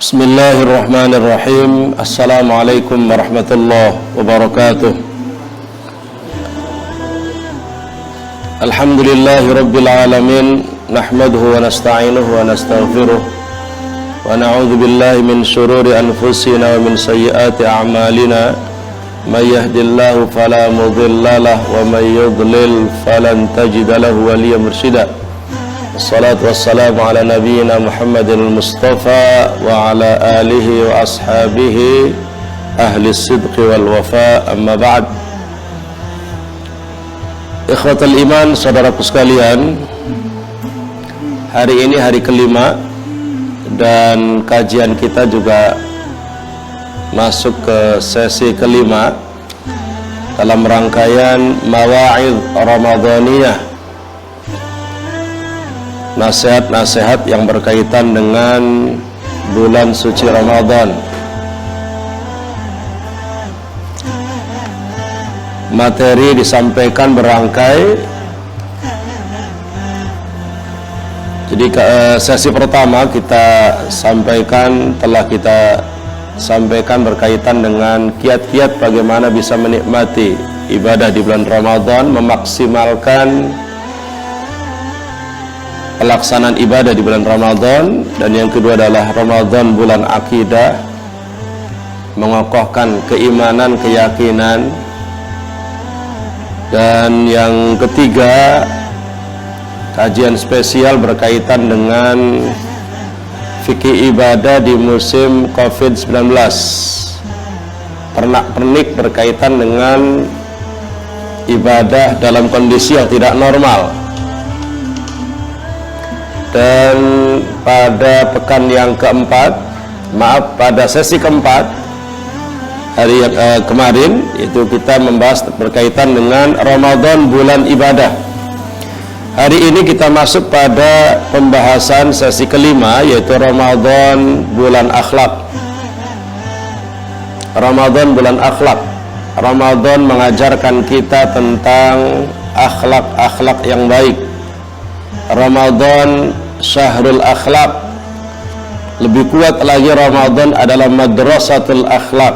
Bismillahirrahmanirrahim. Assalamualaikum warahmatullahi wabarakatuh. Alhamdulillahi rabbil alamin. Nahmaduhu wa nasta'inuhu wa nastaghfiruh. Wa na'udzu billahi min syururi anfusina wa min sayyiati a'malina. May yahdihillahu fala mudilla lahu wa may yudlil falan tajida lahu waliyyan mursyida. Wassalatu wassalamu ala nabiyyina Muhammadil Mustafa wa ala alihi wa ashabihi ahli sidqi wal wafa, amma ba'd. Ikhwatal iman, saudaraku sekalian, hari ini hari kelima dan kajian kita juga masuk ke sesi kelima dalam rangkaian Mawa'idh Ramadhaniyah, nasihat-nasihat yang berkaitan dengan bulan suci Ramadan. Materi disampaikan berangkai. Jadi sesi pertama telah kita sampaikan berkaitan dengan kiat-kiat bagaimana bisa menikmati ibadah di bulan Ramadan, memaksimalkan pelaksanaan ibadah di bulan Ramadan. Dan yang kedua adalah Ramadan bulan akidah, mengokohkan keimanan, keyakinan. Dan yang ketiga, kajian spesial berkaitan dengan fikih ibadah di musim COVID-19, pernak-pernik berkaitan dengan ibadah dalam kondisi yang tidak normal. Dan pada pekan yang pada sesi keempat hari kemarin itu kita membahas berkaitan dengan Ramadan bulan ibadah. Hari ini kita masuk pada pembahasan sesi kelima, yaitu Ramadan bulan akhlak. Ramadan bulan akhlak. Ramadan mengajarkan kita tentang akhlak-akhlak yang baik. Ramadan syahrul akhlak. Lebih kuat lagi, Ramadan adalah madrasatul akhlak.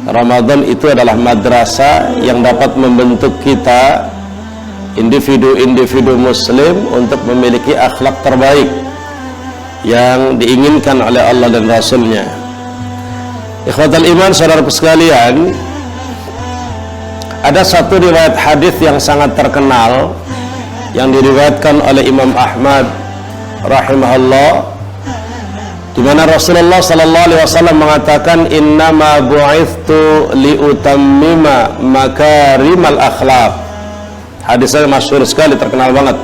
Ramadan itu adalah madrasah yang dapat membentuk kita, individu-individu muslim, untuk memiliki akhlak terbaik yang diinginkan oleh Allah dan Rasulnya. Ikhwatal iman, saudaraku sekalian, ada satu riwayat hadis yang sangat terkenal yang diriwayatkan oleh Imam Ahmad rahimahullah, di mana Rasulullah sallallahu alaihi wasallam mengatakan, innama bu'ithtu liutammima makarimal akhlaq. Hadisnya masyhur sekali, terkenal banget.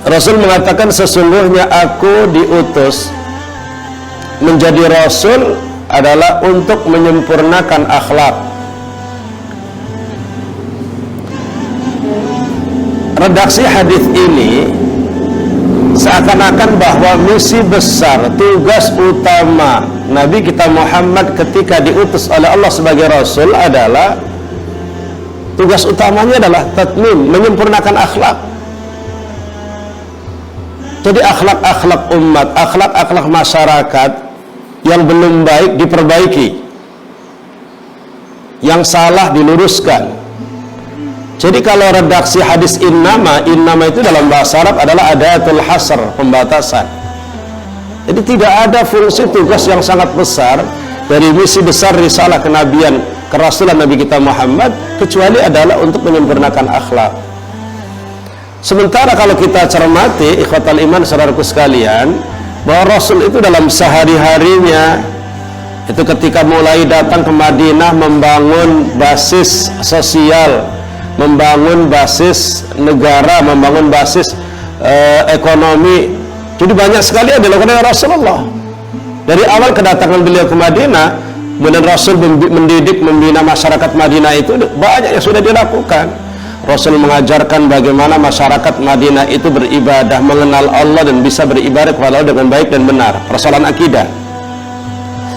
Rasul mengatakan, sesungguhnya aku diutus menjadi Rasul adalah untuk menyempurnakan akhlak. Redaksi hadis ini seakan-akan bahwa misi besar, tugas utama Nabi kita Muhammad ketika diutus oleh Allah sebagai Rasul adalah, tugas utamanya adalah tatmim, menyempurnakan akhlak. Jadi akhlak-akhlak umat, akhlak-akhlak masyarakat yang belum baik diperbaiki, yang salah diluruskan. Jadi kalau redaksi hadis innama itu dalam bahasa Arab adalah adatul hasr, pembatasan. Jadi tidak ada fungsi tugas yang sangat besar dari misi besar risalah kenabian, kerasulan Nabi kita Muhammad, kecuali adalah untuk menyempurnakan akhlak. Sementara kalau kita cermati, ikhwatal iman, saudaraku sekalian, bahwa Rasul itu dalam sehari-harinya itu ketika mulai datang ke Madinah, membangun basis sosial, membangun basis negara, membangun basis ekonomi. Jadi banyak sekali yang dilakukan oleh Rasulullah. Dari awal kedatangan beliau ke Madinah, kemudian Rasul mendidik, membina masyarakat Madinah, itu banyak yang sudah dilakukan. Rasul mengajarkan bagaimana masyarakat Madinah itu beribadah, mengenal Allah dan bisa beribadah kepada Allah dengan baik dan benar, persoalan akidah.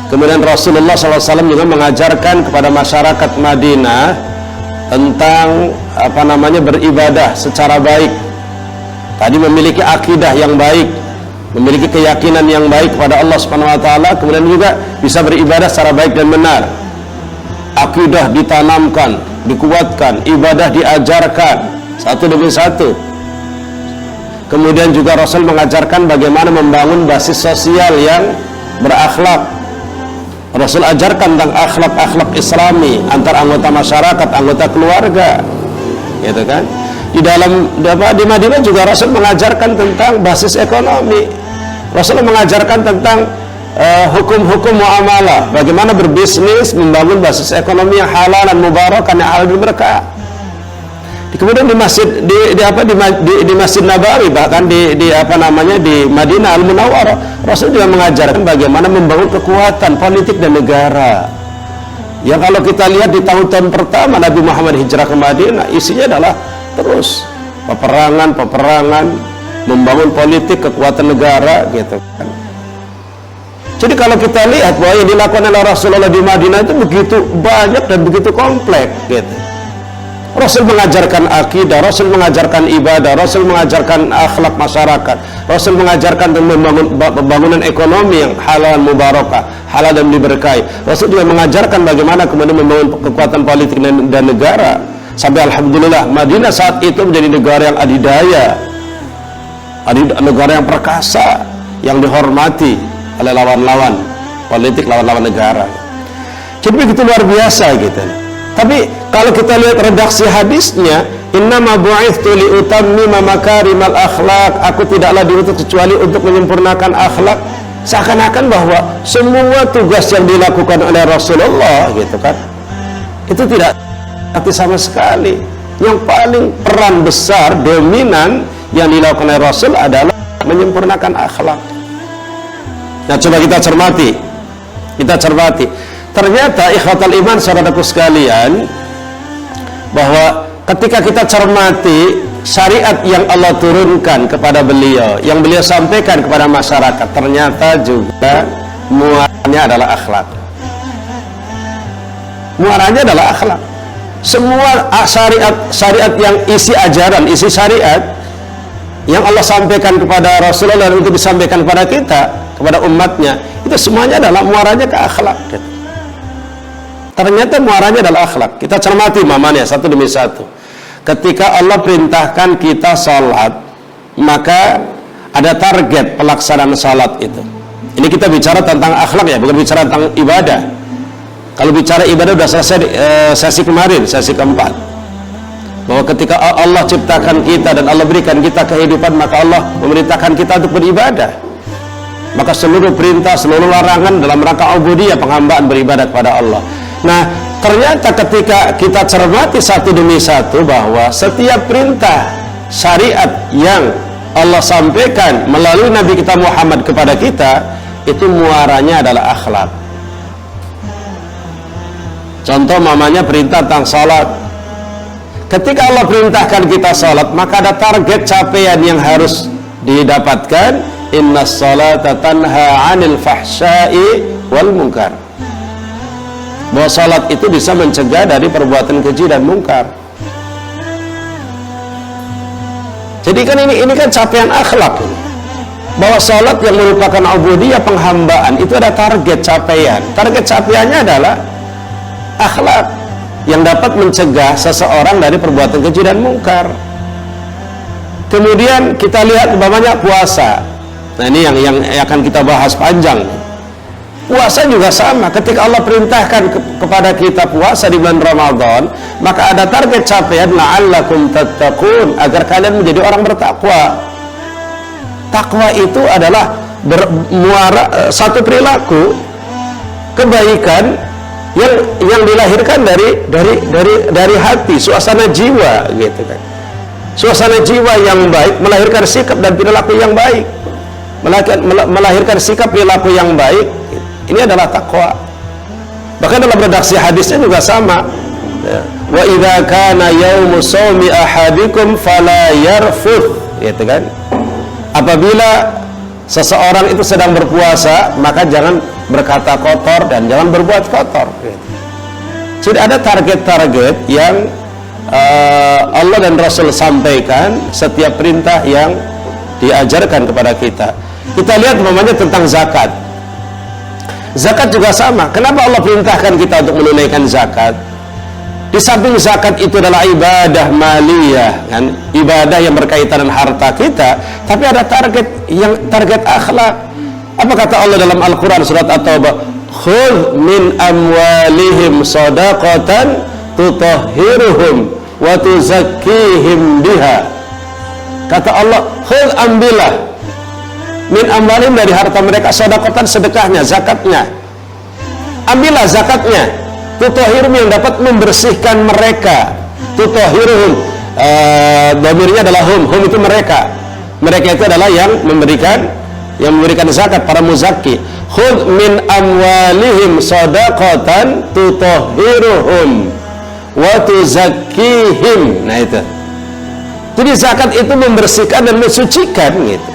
Kemudian Rasulullah SAW juga mengajarkan kepada masyarakat Madinah tentang beribadah secara baik. Tadi memiliki akidah yang baik, memiliki keyakinan yang baik kepada Allah Subhanahu wa taala, kemudian juga bisa beribadah secara baik dan benar. Akidah ditanamkan, dikuatkan, ibadah diajarkan satu demi satu. Kemudian juga Rasul mengajarkan bagaimana membangun basis sosial yang berakhlak. Rasul ajarkan tentang akhlak-akhlak Islami antar anggota masyarakat, anggota keluarga, gitu kan? Di Madinah juga Rasul mengajarkan tentang basis ekonomi. Rasul mengajarkan tentang hukum-hukum muamalah, bagaimana berbisnis, membangun basis ekonomi yang halal dan mubarakah, yang halal dan berkah. Kemudian di masjid di Masjid Nabawi, bahkan di Madinah Al-Munawwarah, Rasul juga mengajarkan bagaimana membangun kekuatan politik dan negara. Yang kalau kita lihat di tahun-tahun pertama Nabi Muhammad hijrah ke Madinah, isinya adalah terus peperangan, membangun politik, kekuatan negara, gitu kan. Jadi kalau kita lihat bahwa yang dilakukan oleh Rasulullah di Madinah itu begitu banyak dan begitu kompleks, gitu. Rasul mengajarkan akidah, Rasul mengajarkan ibadah, Rasul mengajarkan akhlak masyarakat, Rasul mengajarkan tentang pembangunan ekonomi yang halal mubarakah, halal dan diberkahi. Rasul juga mengajarkan bagaimana kemudian membangun kekuatan politik dan negara. Sampai alhamdulillah Madinah saat itu menjadi negara yang adidaya, negara yang perkasa, yang dihormati oleh lawan-lawan politik, lawan-lawan negara. Jadi begitu luar biasa gitu. Tapi kalau kita lihat redaksi hadisnya, innama bu'ithtu li utammima makarimal akhlak, aku tidaklah diutus kecuali untuk menyempurnakan akhlak. Seakan-akan bahwa semua tugas yang dilakukan oleh Rasulullah, gitu kan, itu tidak arti sama sekali. Yang paling peran besar, dominan yang dilakukan oleh Rasul adalah menyempurnakan akhlak. Nah, coba kita cermati. Ternyata ikhwatal iman, saudaraku sekalian, bahwa ketika kita cermati syariat yang Allah turunkan kepada beliau, yang beliau sampaikan kepada masyarakat, ternyata juga muaranya adalah akhlak. Muaranya adalah akhlak. Semua syariat yang isi ajaran, isi syariat yang Allah sampaikan kepada Rasulullah dan itu disampaikan kepada kita, kepada umatnya, itu semuanya adalah muaranya ke akhlak. Ternyata muaranya adalah akhlak. Kita cermati mamanya satu demi satu. Ketika Allah perintahkan kita sholat, maka ada target pelaksanaan sholat itu. Ini kita bicara tentang akhlak ya, bukan bicara tentang ibadah. Kalau bicara ibadah sudah selesai sesi kemarin, sesi keempat. Bahwa ketika Allah ciptakan kita dan Allah berikan kita kehidupan, maka Allah memerintahkan kita untuk beribadah. Maka seluruh perintah, seluruh larangan dalam rangka ubudiyah, penghambaan beribadah kepada Allah. Nah, ternyata ketika kita cermati satu demi satu bahwa setiap perintah syariat yang Allah sampaikan melalui Nabi kita Muhammad kepada kita, itu muaranya adalah akhlak. Contoh mamanya perintah tentang salat. Ketika Allah perintahkan kita salat, maka ada target capaian yang harus didapatkan. Innas salata tanha 'anil fahsya'i wal munkar. Bahwa salat itu bisa mencegah dari perbuatan keji dan mungkar. Jadi kan ini kan capaian akhlak ini. Bahwa salat yang merupakan ubudiyah, penghambaan, itu ada target capaian. Target capaiannya adalah akhlak yang dapat mencegah seseorang dari perbuatan keji dan mungkar. Kemudian kita lihat umpamanya puasa. Nah, ini yang akan kita bahas panjang. Puasa juga sama. Ketika Allah perintahkan kepada kita puasa di bulan Ramadan, maka ada target capaian la'allakum tattaqun, agar kalian menjadi orang bertakwa. Takwa itu adalah satu perilaku kebaikan yang dilahirkan dari hati, suasana jiwa, gitu kan. Suasana jiwa yang baik melahirkan sikap dan perilaku yang baik. Melahirkan sikap perilaku yang baik, ini adalah takwa. Bahkan dalam redaksi hadisnya juga sama. Wa idza kana yaumu shaumi ahadikum fala yarfuth, gitu kan. Apabila seseorang itu sedang berpuasa, maka jangan berkata kotor dan jangan berbuat kotor, gitu. Jadi ada target-target yang Allah dan Rasul sampaikan setiap perintah yang diajarkan kepada kita. Kita lihat umpamanya tentang zakat. Zakat juga sama. Kenapa Allah perintahkan kita untuk menunaikan zakat? Di samping zakat itu adalah ibadah maliyah, kan? Ibadah yang berkaitan dengan harta kita, tapi ada target akhlak. Apa kata Allah dalam Al-Quran surat At-Taubah? Khudh min amwalihim sadaqatan tutahhiruhum wa tuzakkihim biha. Kata Allah, khudh, ambillah min amwalihim, dari harta mereka, sadaqatan, sedekahnya, zakatnya. Ambillah zakatnya, tutahhiruhum, yang dapat membersihkan mereka. Tutahhiruhum, dhamirnya adalah hum itu mereka. Mereka itu adalah yang memberikan zakat, para muzakki. Khudh min amwalihim sadaqatan tutahhiruhum wa tuzakkihim. Nah itu. Jadi zakat itu membersihkan dan mensucikan gitu.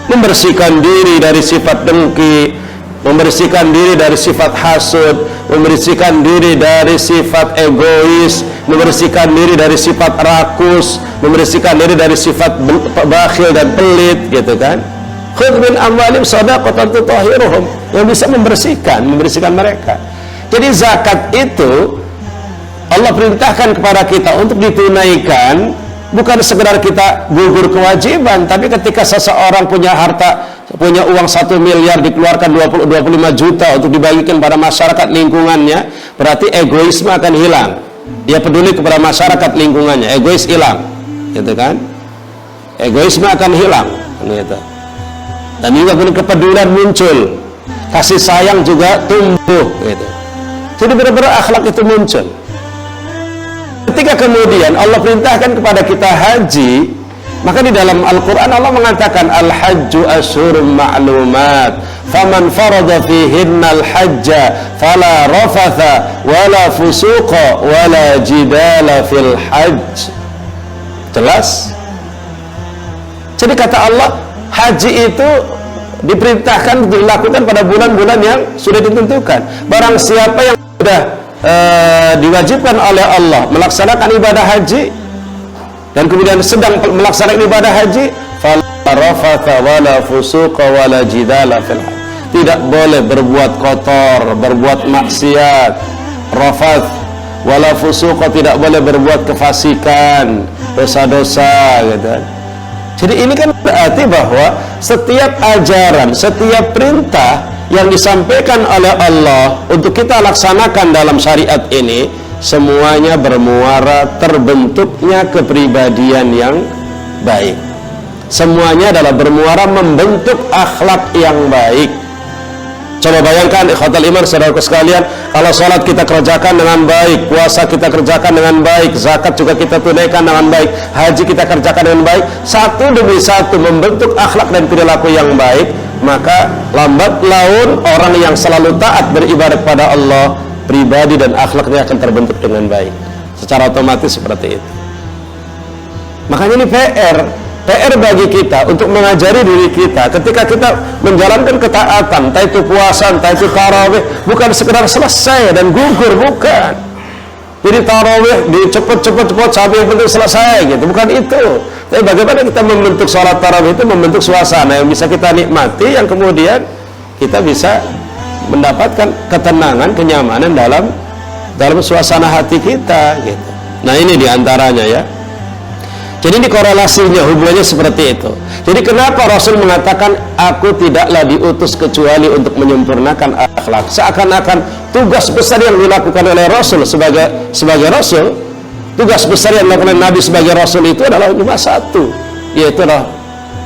Membersihkan diri dari sifat dengki, membersihkan diri dari sifat hasud, membersihkan diri dari sifat egois, membersihkan diri dari sifat rakus, membersihkan diri dari sifat bakhil dan pelit, gitu kan. Khudh min amwalim shadaqatan tutahhiruhum, yang bisa membersihkan mereka. Jadi zakat itu Allah perintahkan kepada kita untuk ditunaikan, bukan sekedar kita gugur kewajiban, tapi ketika seseorang punya harta, punya uang 1 miliar, dikeluarkan 20-25 juta untuk dibagikan pada masyarakat lingkungannya, berarti egoisme akan hilang. Dia peduli kepada masyarakat lingkungannya, egois hilang, gitu kan? Egoisme akan hilang, gitu. Dan juga kepedulian muncul, kasih sayang juga tumbuh, gitu. Jadi benar-benar akhlak itu muncul. Ketika kemudian Allah perintahkan kepada kita haji, maka di dalam Al-Quran Allah mengatakan al-hajju asyhurum ma'lumat, faman farada fihinnal hajja fala rafatha wala fusuqa wala jidala fil hajj. Jelas? Jadi kata Allah, haji itu diperintahkan dilakukan pada bulan-bulan yang sudah ditentukan. Barang siapa yang sudah diwajibkan oleh Allah melaksanakan ibadah haji dan kemudian sedang melaksanakan ibadah haji, fala rafatha wala fusuqa wala jidala fil hajj. Tidak boleh berbuat kotor, berbuat maksiat, rafath, wala fusuqa, tidak boleh berbuat kefasikan, dosa-dosa, gitu. Jadi ini kan berarti bahwa setiap ajaran, setiap perintah yang disampaikan oleh Allah untuk kita laksanakan dalam syariat ini, semuanya bermuara terbentuknya kepribadian yang baik. Semuanya adalah bermuara membentuk akhlak yang baik. Coba bayangkan ikhwatal iman, saudaraku sekalian, kalau sholat kita kerjakan dengan baik, puasa kita kerjakan dengan baik, zakat juga kita tunaikan dengan baik, haji kita kerjakan dengan baik, satu demi satu membentuk akhlak dan perilaku yang baik, maka lambat laun orang yang selalu taat beribadah kepada Allah, pribadi dan akhlaknya akan terbentuk dengan baik secara otomatis seperti itu. Makanya ini PR bagi kita untuk mengajari diri kita ketika kita menjalankan ketaatan, entah itu puasa, entah itu tarawih, bukan sekedar selesai dan gugur, bukan. Jadi tarawih cepet sampai yang penting selesai, gitu, bukan itu. Tapi bagaimana kita membentuk sholat tarawih itu membentuk suasana yang bisa kita nikmati, yang kemudian kita bisa mendapatkan ketenangan, kenyamanan dalam suasana hati kita, gitu. Nah ini diantaranya ya. Jadi ini korelasinya, hubungannya seperti itu. Jadi kenapa Rasul mengatakan aku tidaklah diutus kecuali untuk menyempurnakan akhlak? Seakan-akan tugas besar yang dilakukan oleh Rasul sebagai Rasul, tugas besar yang dilakukan oleh Nabi sebagai Rasul itu adalah cuma satu, yaitu adalah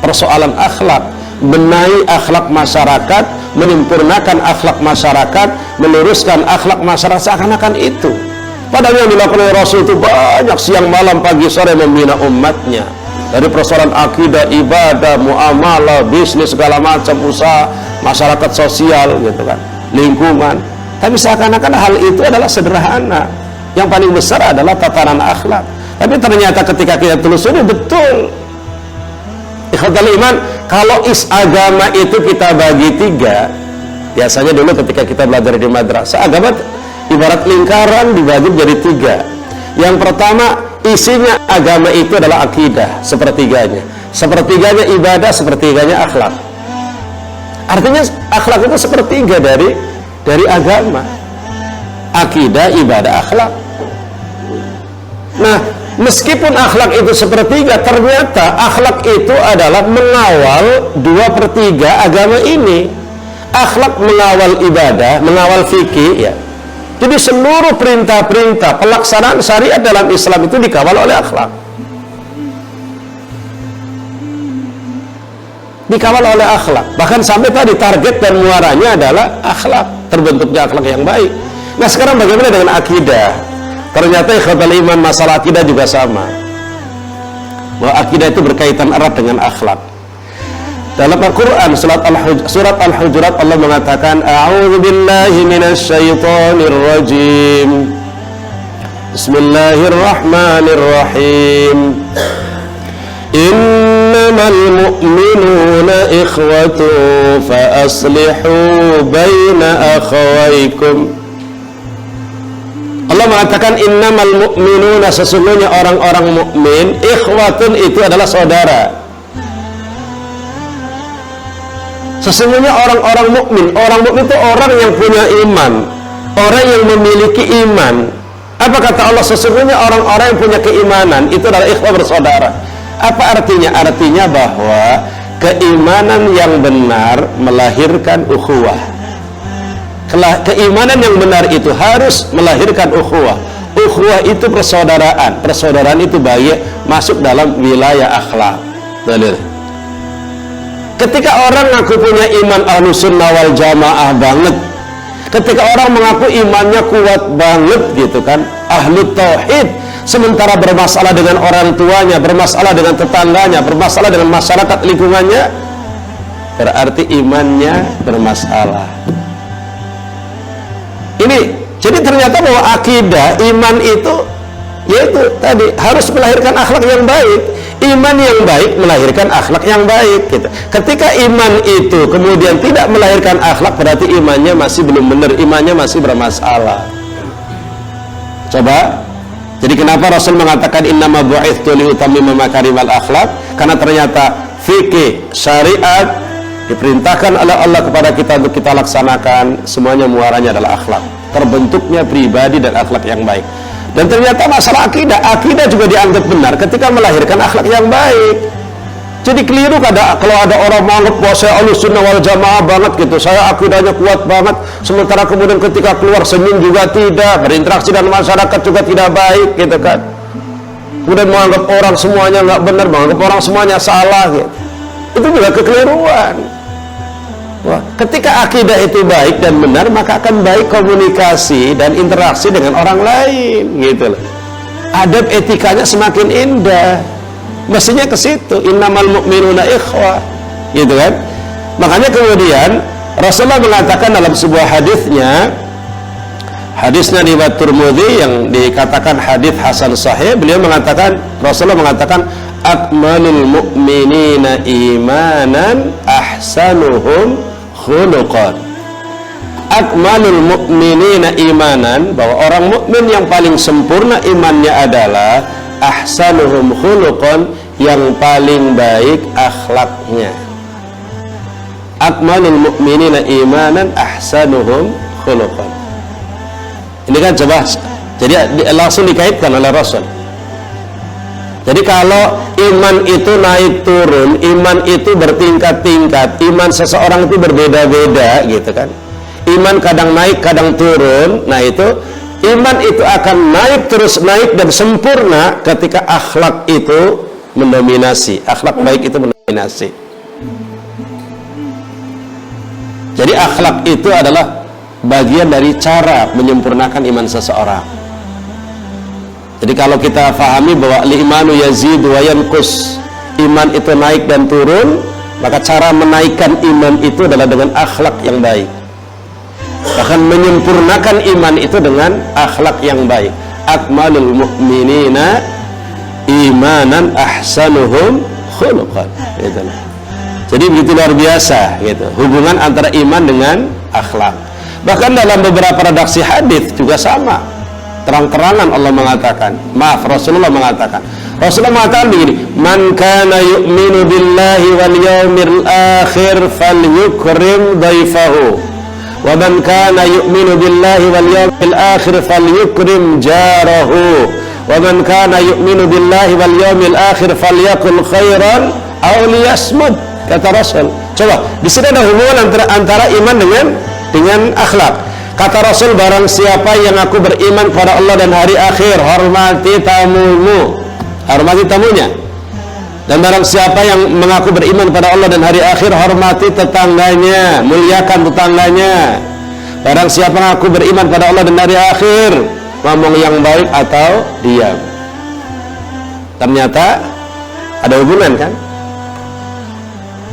persoalan akhlak, benahi akhlak masyarakat, menyempurnakan akhlak masyarakat, meluruskan akhlak masyarakat, seakan-akan itu. Padahal yang dilakukan oleh Rasul itu banyak, siang malam pagi sore membina umatnya, dari persoalan akidah, ibadah, muamalah, bisnis, segala macam usaha, masyarakat sosial, gitu kan, lingkungan. Tapi seakan-akan hal itu adalah sederhana. Yang paling besar adalah tatanan akhlak. Tapi ternyata ketika kita telusuri, betul. Ikhwatul iman, kalau agama itu kita bagi tiga, biasanya dulu ketika kita belajar di madrasah, agama ibarat lingkaran dibagi jadi tiga. Yang pertama, isinya agama itu adalah akidah, sepertiganya ibadah, sepertiganya akhlak. Artinya akhlak itu sepertiga dari agama. Akidah, ibadah, akhlak. Nah, meskipun akhlak itu sepertiga, ternyata akhlak itu adalah mengawal 2/3 agama ini. Akhlak mengawal ibadah, mengawal fikih, ya. Jadi seluruh perintah-perintah pelaksanaan syariat dalam Islam itu dikawal oleh akhlak. Dikawal oleh akhlak. Bahkan sampai tadi target dan muaranya adalah akhlak, terbentuknya akhlak yang baik. Nah, sekarang bagaimana dengan akidah? Ternyata ikhwatul iman, masalah akidah juga sama. Bahwa akidah itu berkaitan erat dengan akhlak. Dalam Al-Quran surat Al-Hujurat Allah mengatakan, A'udzubillahi minasyaitonir rajim. Bismillahirrahmanirrahim. Innamal mu'minuna ikhwatun fa aslihu baina akhawaykum. Allah mengatakan innamal mu'minuna, sesungguhnya orang-orang mukmin, ikhwatun itu adalah saudara. Sesungguhnya orang-orang mukmin, orang mukmin itu orang yang punya iman, orang yang memiliki iman. Apa kata Allah? Sesungguhnya orang-orang yang punya keimanan itu adalah ikhwah, bersaudara. Apa artinya? Artinya bahwa keimanan yang benar melahirkan ukhuwah. Keimanan yang benar itu harus melahirkan ukhuwah. Ukhuwah itu persaudaraan. Persaudaraan itu baik, masuk dalam wilayah akhlak. Dalil. Ketika orang mengaku punya iman ahlussunnah wal jamaah banget, ketika orang mengaku imannya kuat banget gitu kan, ahlu tauhid, sementara bermasalah dengan orang tuanya, bermasalah dengan tetangganya, bermasalah dengan masyarakat lingkungannya, berarti imannya bermasalah. Ini jadi ternyata bahwa akidah iman itu yaitu tadi harus melahirkan akhlak yang baik. Iman yang baik melahirkan akhlak yang baik gitu. Ketika iman itu kemudian tidak melahirkan akhlak, berarti imannya masih belum benar, imannya masih bermasalah. Coba. Jadi kenapa Rasul mengatakan innama bu'ithtu liutammima makarimal akhlak? Karena ternyata fikih syariat diperintahkan oleh Allah kepada kita untuk kita laksanakan, semuanya muaranya adalah akhlak, terbentuknya pribadi dan akhlak yang baik. Dan ternyata masalah akidah juga dianggap benar ketika melahirkan akhlak yang baik. Jadi keliru kalau ada orang menganggap bahwa saya ahlussunnah wal jamaah banget gitu, saya akidahnya kuat banget, sementara kemudian ketika keluar senyum juga tidak, berinteraksi dengan masyarakat juga tidak baik gitu kan. Kemudian menganggap orang semuanya nggak benar, menganggap orang semuanya salah gitu. Itu juga kekeliruan. Wah, ketika akidah itu baik dan benar, maka akan baik komunikasi dan interaksi dengan orang lain gitu loh. Adab etikanya semakin indah. Mestinya ke situ, innamal mu'minuna ikhwah gitu kan. Makanya kemudian Rasulullah mengatakan dalam sebuah hadisnya riwayat Tirmidzi yang dikatakan hadis hasan sahih, beliau mengatakan, Rasulullah mengatakan akmalul mu'minina imanan ahsanuhum khuluqan. Akmalul mu'minina imanan, bahwa orang mukmin yang paling sempurna imannya adalah ahsanuhum khuluqan, yang paling baik akhlaknya. Akmalul mu'minina imanan ahsanuhum khuluqan. Ini kan coba, jadi langsung dikaitkan oleh Rasul. Jadi kalau iman itu naik turun, iman itu bertingkat-tingkat, iman seseorang itu berbeda-beda gitu kan. Iman kadang naik, kadang turun. Nah itu, iman itu akan naik terus naik dan sempurna ketika akhlak itu mendominasi, akhlak baik itu mendominasi. Jadi akhlak itu adalah bagian dari cara menyempurnakan iman seseorang. Jadi kalau kita fahami bahwa al-imanu yazid wa yanqus, iman itu naik dan turun, maka cara menaikkan iman itu adalah dengan akhlak yang baik. Bahkan menyempurnakan iman itu dengan akhlak yang baik. Akmalul mu'minina imanan ahsanuhum khuluqan. Gitu. Jadi begitu luar biasa gitu, hubungan antara iman dengan akhlak. Bahkan dalam beberapa redaksi hadis juga sama. Terang-terangan Allah mengatakan, Rasulullah mengatakan, Rasulullah mengatakan begini, man kana yu'minu billahi wal yawmil akhir falyukrim dhaifahu, wa man kana yu'minu billahi wal yawmil akhir falyukrim jarahu, wa man kana yu'minu billahi wal yawmil akhir falyaqul khairan aw liyasmut, kata Rasul. Coba, di sini ada hubungan antara iman dengan akhlak. Kata Rasul, barang siapa yang aku beriman pada Allah dan hari akhir, hormati tamumu, hormati tamunya. Dan barang siapa yang mengaku beriman pada Allah dan hari akhir, hormati tetangganya, muliakan tetangganya. Barang siapa yang mengaku beriman pada Allah dan hari akhir, ngomong yang baik atau diam. Ternyata ada hubungan kan?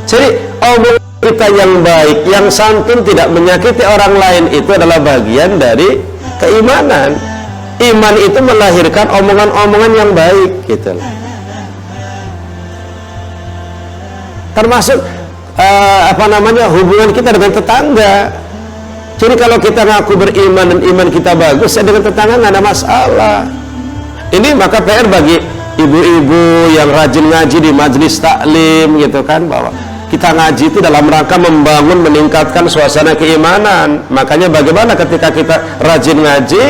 Jadi omong kita yang baik, yang santun, tidak menyakiti orang lain, itu adalah bagian dari keimanan. Iman itu melahirkan omongan-omongan yang baik gitu. Termasuk hubungan kita dengan tetangga. Jadi kalau kita ngaku beriman dan iman kita bagus, dengan tetangga nggak ada masalah. Ini maka PR bagi ibu-ibu yang rajin ngaji di majelis taklim gitu kan, bahwa kita ngaji itu dalam rangka membangun, meningkatkan suasana keimanan. Makanya bagaimana ketika kita rajin ngaji,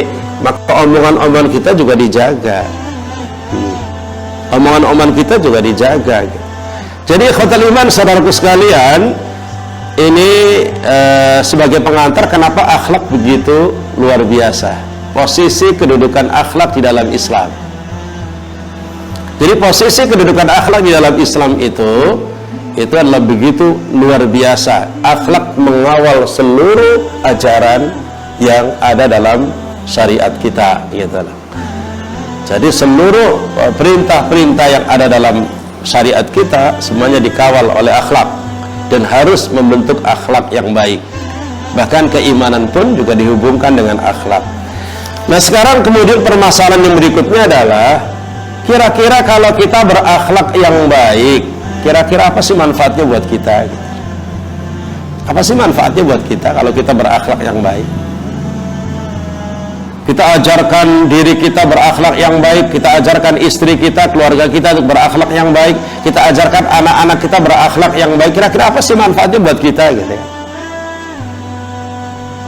maka omongan-omongan kita juga dijaga. Omongan-omongan kita juga dijaga. Jadi ikhwatul iman, saudaraku sekalian, ini sebagai pengantar kenapa akhlak begitu luar biasa. Posisi kedudukan akhlak di dalam Islam. Jadi posisi kedudukan akhlak di dalam Islam itu adalah begitu luar biasa. Akhlak mengawal seluruh ajaran yang ada dalam syariat kita gitu. Jadi seluruh perintah-perintah yang ada dalam syariat kita semuanya dikawal oleh akhlak dan harus membentuk akhlak yang baik. Bahkan keimanan pun juga dihubungkan dengan akhlak. Nah, sekarang kemudian permasalahan yang berikutnya adalah kira-kira kalau kita berakhlak yang baik, kira-kira apa sih manfaatnya buat kita? Apa sih manfaatnya buat kita kalau kita berakhlak yang baik? Kita ajarkan diri kita berakhlak yang baik, kita ajarkan istri kita, keluarga kita untuk berakhlak yang baik, kita ajarkan anak-anak kita berakhlak yang baik. Kira-kira apa sih manfaatnya buat kita gitu ya?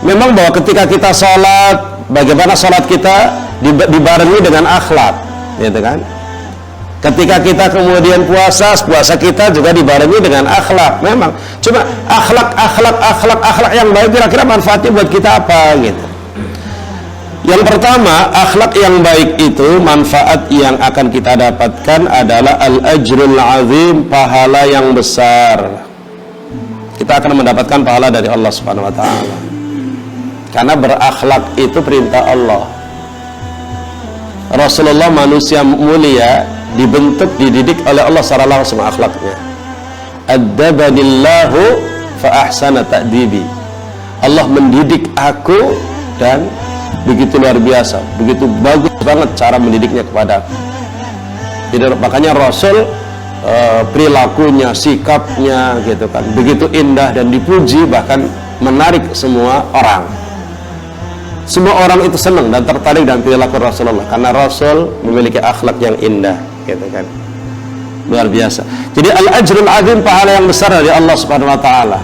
Memang bahwa ketika kita sholat, bagaimana sholat kita dibarengi dengan akhlak, gitu kan? Ketika kita kemudian puasa kita juga dibarengi dengan akhlak. Memang, cuma akhlak yang baik, kira-kira manfaatnya buat kita apa gitu? Yang pertama, akhlak yang baik itu manfaat yang akan kita dapatkan adalah al-ajrul azim, pahala yang besar. Kita akan mendapatkan pahala dari Allah Subhanahu wa taala. Karena berakhlak itu perintah Allah. Rasulullah manusia mulia, dibentuk, dididik oleh Allah secara langsung akhlaknya. Adzabanillahu fa ahsana ta'dibi. Allah mendidik aku dan begitu luar biasa, begitu bagus banget cara mendidiknya kepada aku. Jadi makanya Rasul perilakunya, sikapnya gitu kan, begitu indah dan dipuji, bahkan menarik semua orang. Semua orang itu senang dan tertarik dengan perilaku Rasulullah karena Rasul memiliki akhlak yang indah gitu kan. Luar biasa. Jadi al-ajrul azim, pahala yang besar dari Allah Subhanahu wa taala.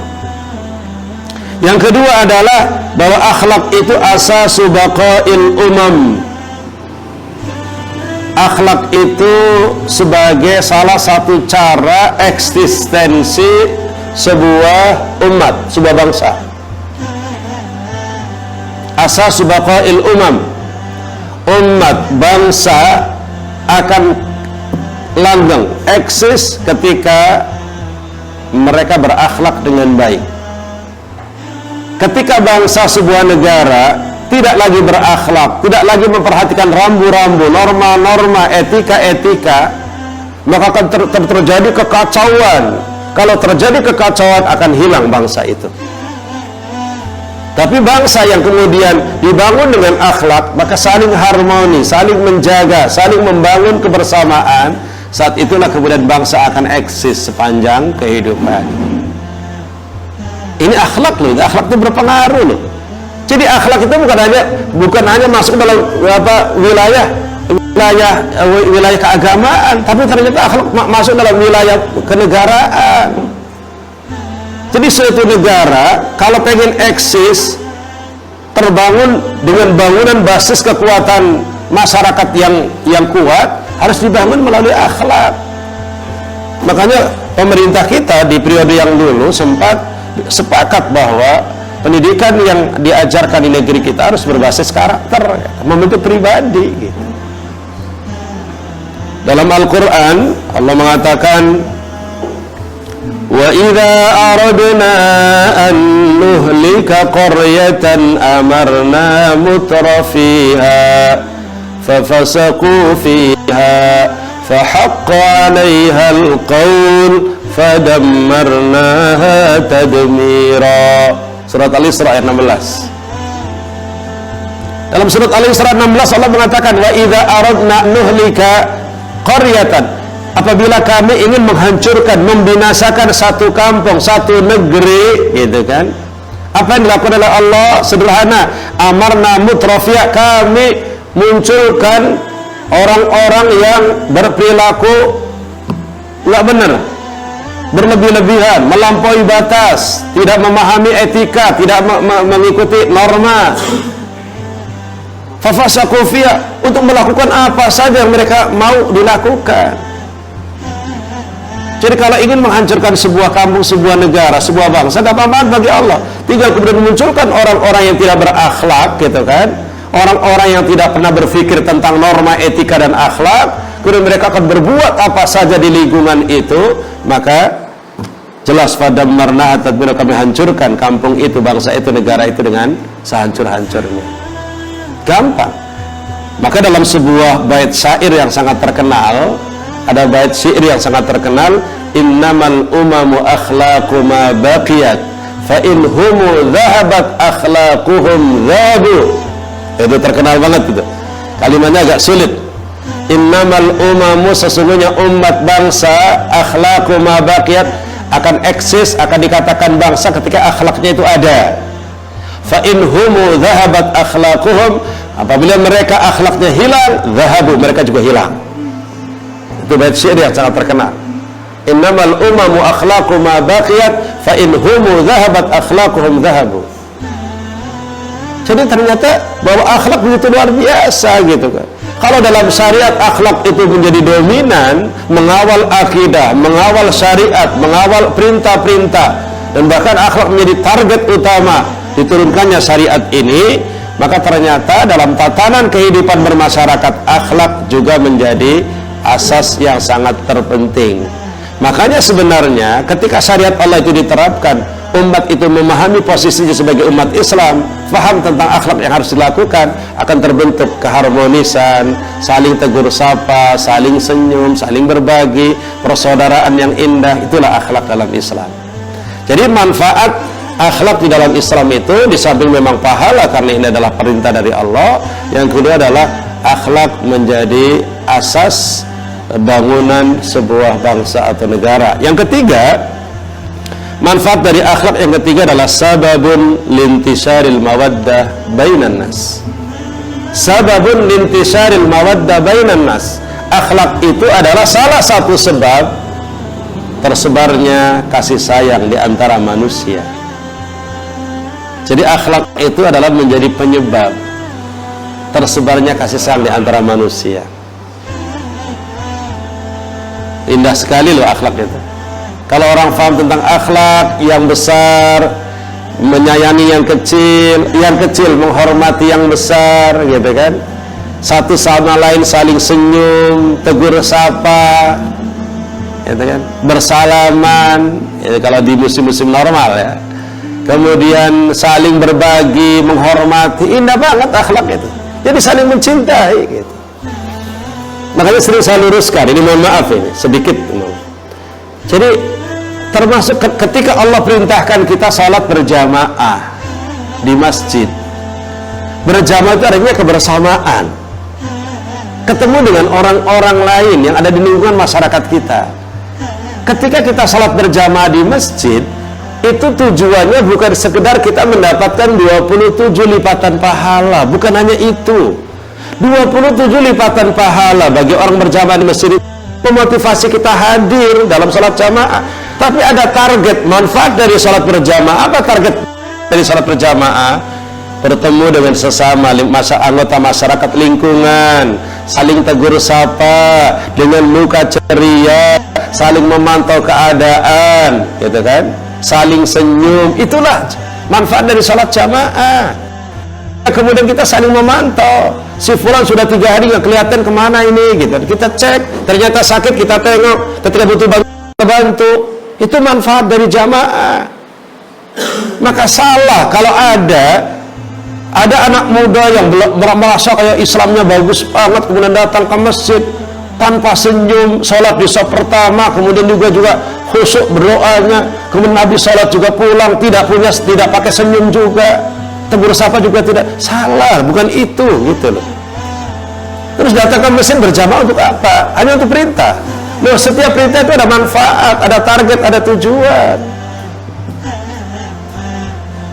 Yang kedua adalah bahwa akhlak itu asasu baqail umam. Akhlak itu sebagai salah satu cara eksistensi sebuah umat, sebuah bangsa. Asasu baqail umam. Umat, bangsa akan langgeng, eksis ketika mereka berakhlak dengan baik. Ketika bangsa sebuah negara tidak lagi berakhlak, tidak lagi memperhatikan rambu-rambu, norma-norma, etika-etika, maka akan terjadi kekacauan. Kalau terjadi kekacauan akan hilang bangsa itu. Tapi bangsa yang kemudian dibangun dengan akhlak, maka saling harmoni, saling menjaga, saling membangun kebersamaan. Saat itulah kemudian bangsa akan eksis sepanjang kehidupan. Ini akhlak loh, akhlak itu berpengaruh loh. Jadi akhlak itu bukan hanya masuk dalam wilayah wilayah keagamaan, tapi ternyata akhlak masuk dalam wilayah kenegaraan. Jadi suatu negara kalau pengen eksis, terbangun dengan bangunan basis kekuatan masyarakat yang kuat, harus dibangun melalui akhlak. Makanya pemerintah kita di periode yang dulu sempat sepakat bahwa pendidikan yang diajarkan di negeri kita harus berbasis karakter, membentuk pribadi gitu. Dalam Al-Quran Allah mengatakan, wa idza aradna an nuhlika qaryatan amarna mutrafiha fafasaqu fiha fahaqqa 'alayha al-qawl fadammarnaha tadmira. Surat Al-Isra ayat 16. Dalam surat Al-Isra 16 Allah mengatakan, wa idza aradna nuhlika qaryatan, apabila kami ingin menghancurkan, membinasakan satu kampung, satu negeri, gitu kan, apa yang dilakukan oleh Allah? Sederhana, amarna mutrafiya, kami munculkan orang-orang yang berperilaku nggak benar, berlebih-lebihan, melampaui batas, tidak memahami etika, tidak mengikuti norma. Fafasaqu fiha, untuk melakukan apa saja yang mereka mau dilakukan. Jadi kalau ingin menghancurkan sebuah kampung, sebuah negara, sebuah bangsa, tidak apa-apa bagi Allah. Tinggal kemudian memunculkan orang-orang yang tidak berakhlak, gitu kan? Orang-orang yang tidak pernah berpikir tentang norma etika dan akhlak, kemudian mereka akan berbuat apa saja di lingkungan itu, maka jelas fadammarnaha tadmira, kami hancurkan kampung itu, bangsa itu, negara itu dengan sehancur-hancurnya. Gampang. Maka dalam sebuah bait syair yang sangat terkenal, ada bait syair yang sangat terkenal, innamal umamu akhlaqu ma baqiyat fa in humu dhahabat akhlaquhum dhahabu. Itu terkenal banget itu. Kalimatnya agak sulit. Innamal umamu, sesungguhnya umat bangsa, akhlaqu ma baqiyat, akan eksis, akan dikatakan bangsa ketika akhlaknya itu ada. Fa in humu dhahabat akhlaquhum, apabila mereka akhlaknya hilang, dhahabu, mereka juga hilang. Itu bait syair yang sangat terkenal. Innamal umamu akhlaqu ma baqiyat fa in humu dhahabat akhlaquhum dhahabu. Jadi ternyata bahwa akhlak begitu luar biasa gitu kan. Kalau dalam syariat akhlak itu menjadi dominan, mengawal akidah, mengawal syariat, mengawal perintah-perintah, dan bahkan akhlak menjadi target utama diturunkannya syariat ini, maka ternyata dalam tatanan kehidupan bermasyarakat, akhlak juga menjadi asas yang sangat terpenting. Makanya sebenarnya ketika syariat Allah itu diterapkan, umat itu memahami posisinya sebagai umat Islam, faham tentang akhlak yang harus dilakukan, akan terbentuk keharmonisan, saling tegur sapa, saling senyum, saling berbagi, persaudaraan yang indah. Itulah akhlak dalam Islam. Jadi manfaat akhlak di dalam Islam itu, di samping memang pahala karena ini adalah perintah dari Allah, yang kedua adalah akhlak menjadi asas bangunan sebuah bangsa atau negara. Yang ketiga, manfaat dari akhlak yang ketiga adalah sababun lintisaril mawaddah bainan nas. Sababun lintisaril mawaddah bainan nas. Akhlak itu adalah salah satu sebab tersebarnya kasih sayang di antara manusia. Jadi akhlak itu adalah menjadi penyebab tersebarnya kasih sayang di antara manusia. Indah sekali loh akhlak itu. Kalau orang paham tentang akhlak yang besar, menyayangi yang kecil menghormati yang besar, gitu kan. Satu sama lain saling senyum, tegur sapa, gitu kan, bersalaman, ya, kalau di musim-musim normal ya. Kemudian saling berbagi, menghormati, indah banget akhlak itu. Jadi saling mencintai gitu. Makanya sering saya luruskan, ini mohon maaf ini, sedikit. Jadi termasuk ketika Allah perintahkan kita salat berjamaah di masjid. Berjamaah itu artinya kebersamaan. Ketemu dengan orang-orang lain yang ada di lingkungan masyarakat kita. Ketika kita salat berjamaah di masjid, itu tujuannya bukan sekedar kita mendapatkan 27 lipatan pahala, bukan hanya itu. 27 lipatan pahala bagi orang berjamaah di masjid, memotivasi kita hadir dalam sholat jamaah. Tapi ada target manfaat dari sholat berjamaah. Apa target dari sholat berjamaah? Bertemu dengan sesama anggota masyarakat lingkungan, saling tegur sapa dengan muka ceria, saling memantau keadaan, gitu kan, saling senyum. Itulah manfaat dari sholat jamaah. Kemudian kita saling memantau, si fulan sudah 3 hari nggak kelihatan kemana ini, gitu. Kita cek, ternyata sakit kita tengok, ketika butuh bantu. Itu manfaat dari jamaah. Maka salah kalau ada anak muda yang merasa kayak Islamnya bagus banget, kemudian datang ke masjid tanpa senyum, sholat di saf pertama, kemudian juga khusyuk berdoanya, kemudian habis sholat juga pulang, tidak pakai senyum juga, tegur sapa juga tidak. Salah, bukan itu, gitu loh. Terus datang ke masjid berjamaah untuk apa? Hanya untuk perintah. Loh, setiap perintah itu ada manfaat, ada target, ada tujuan.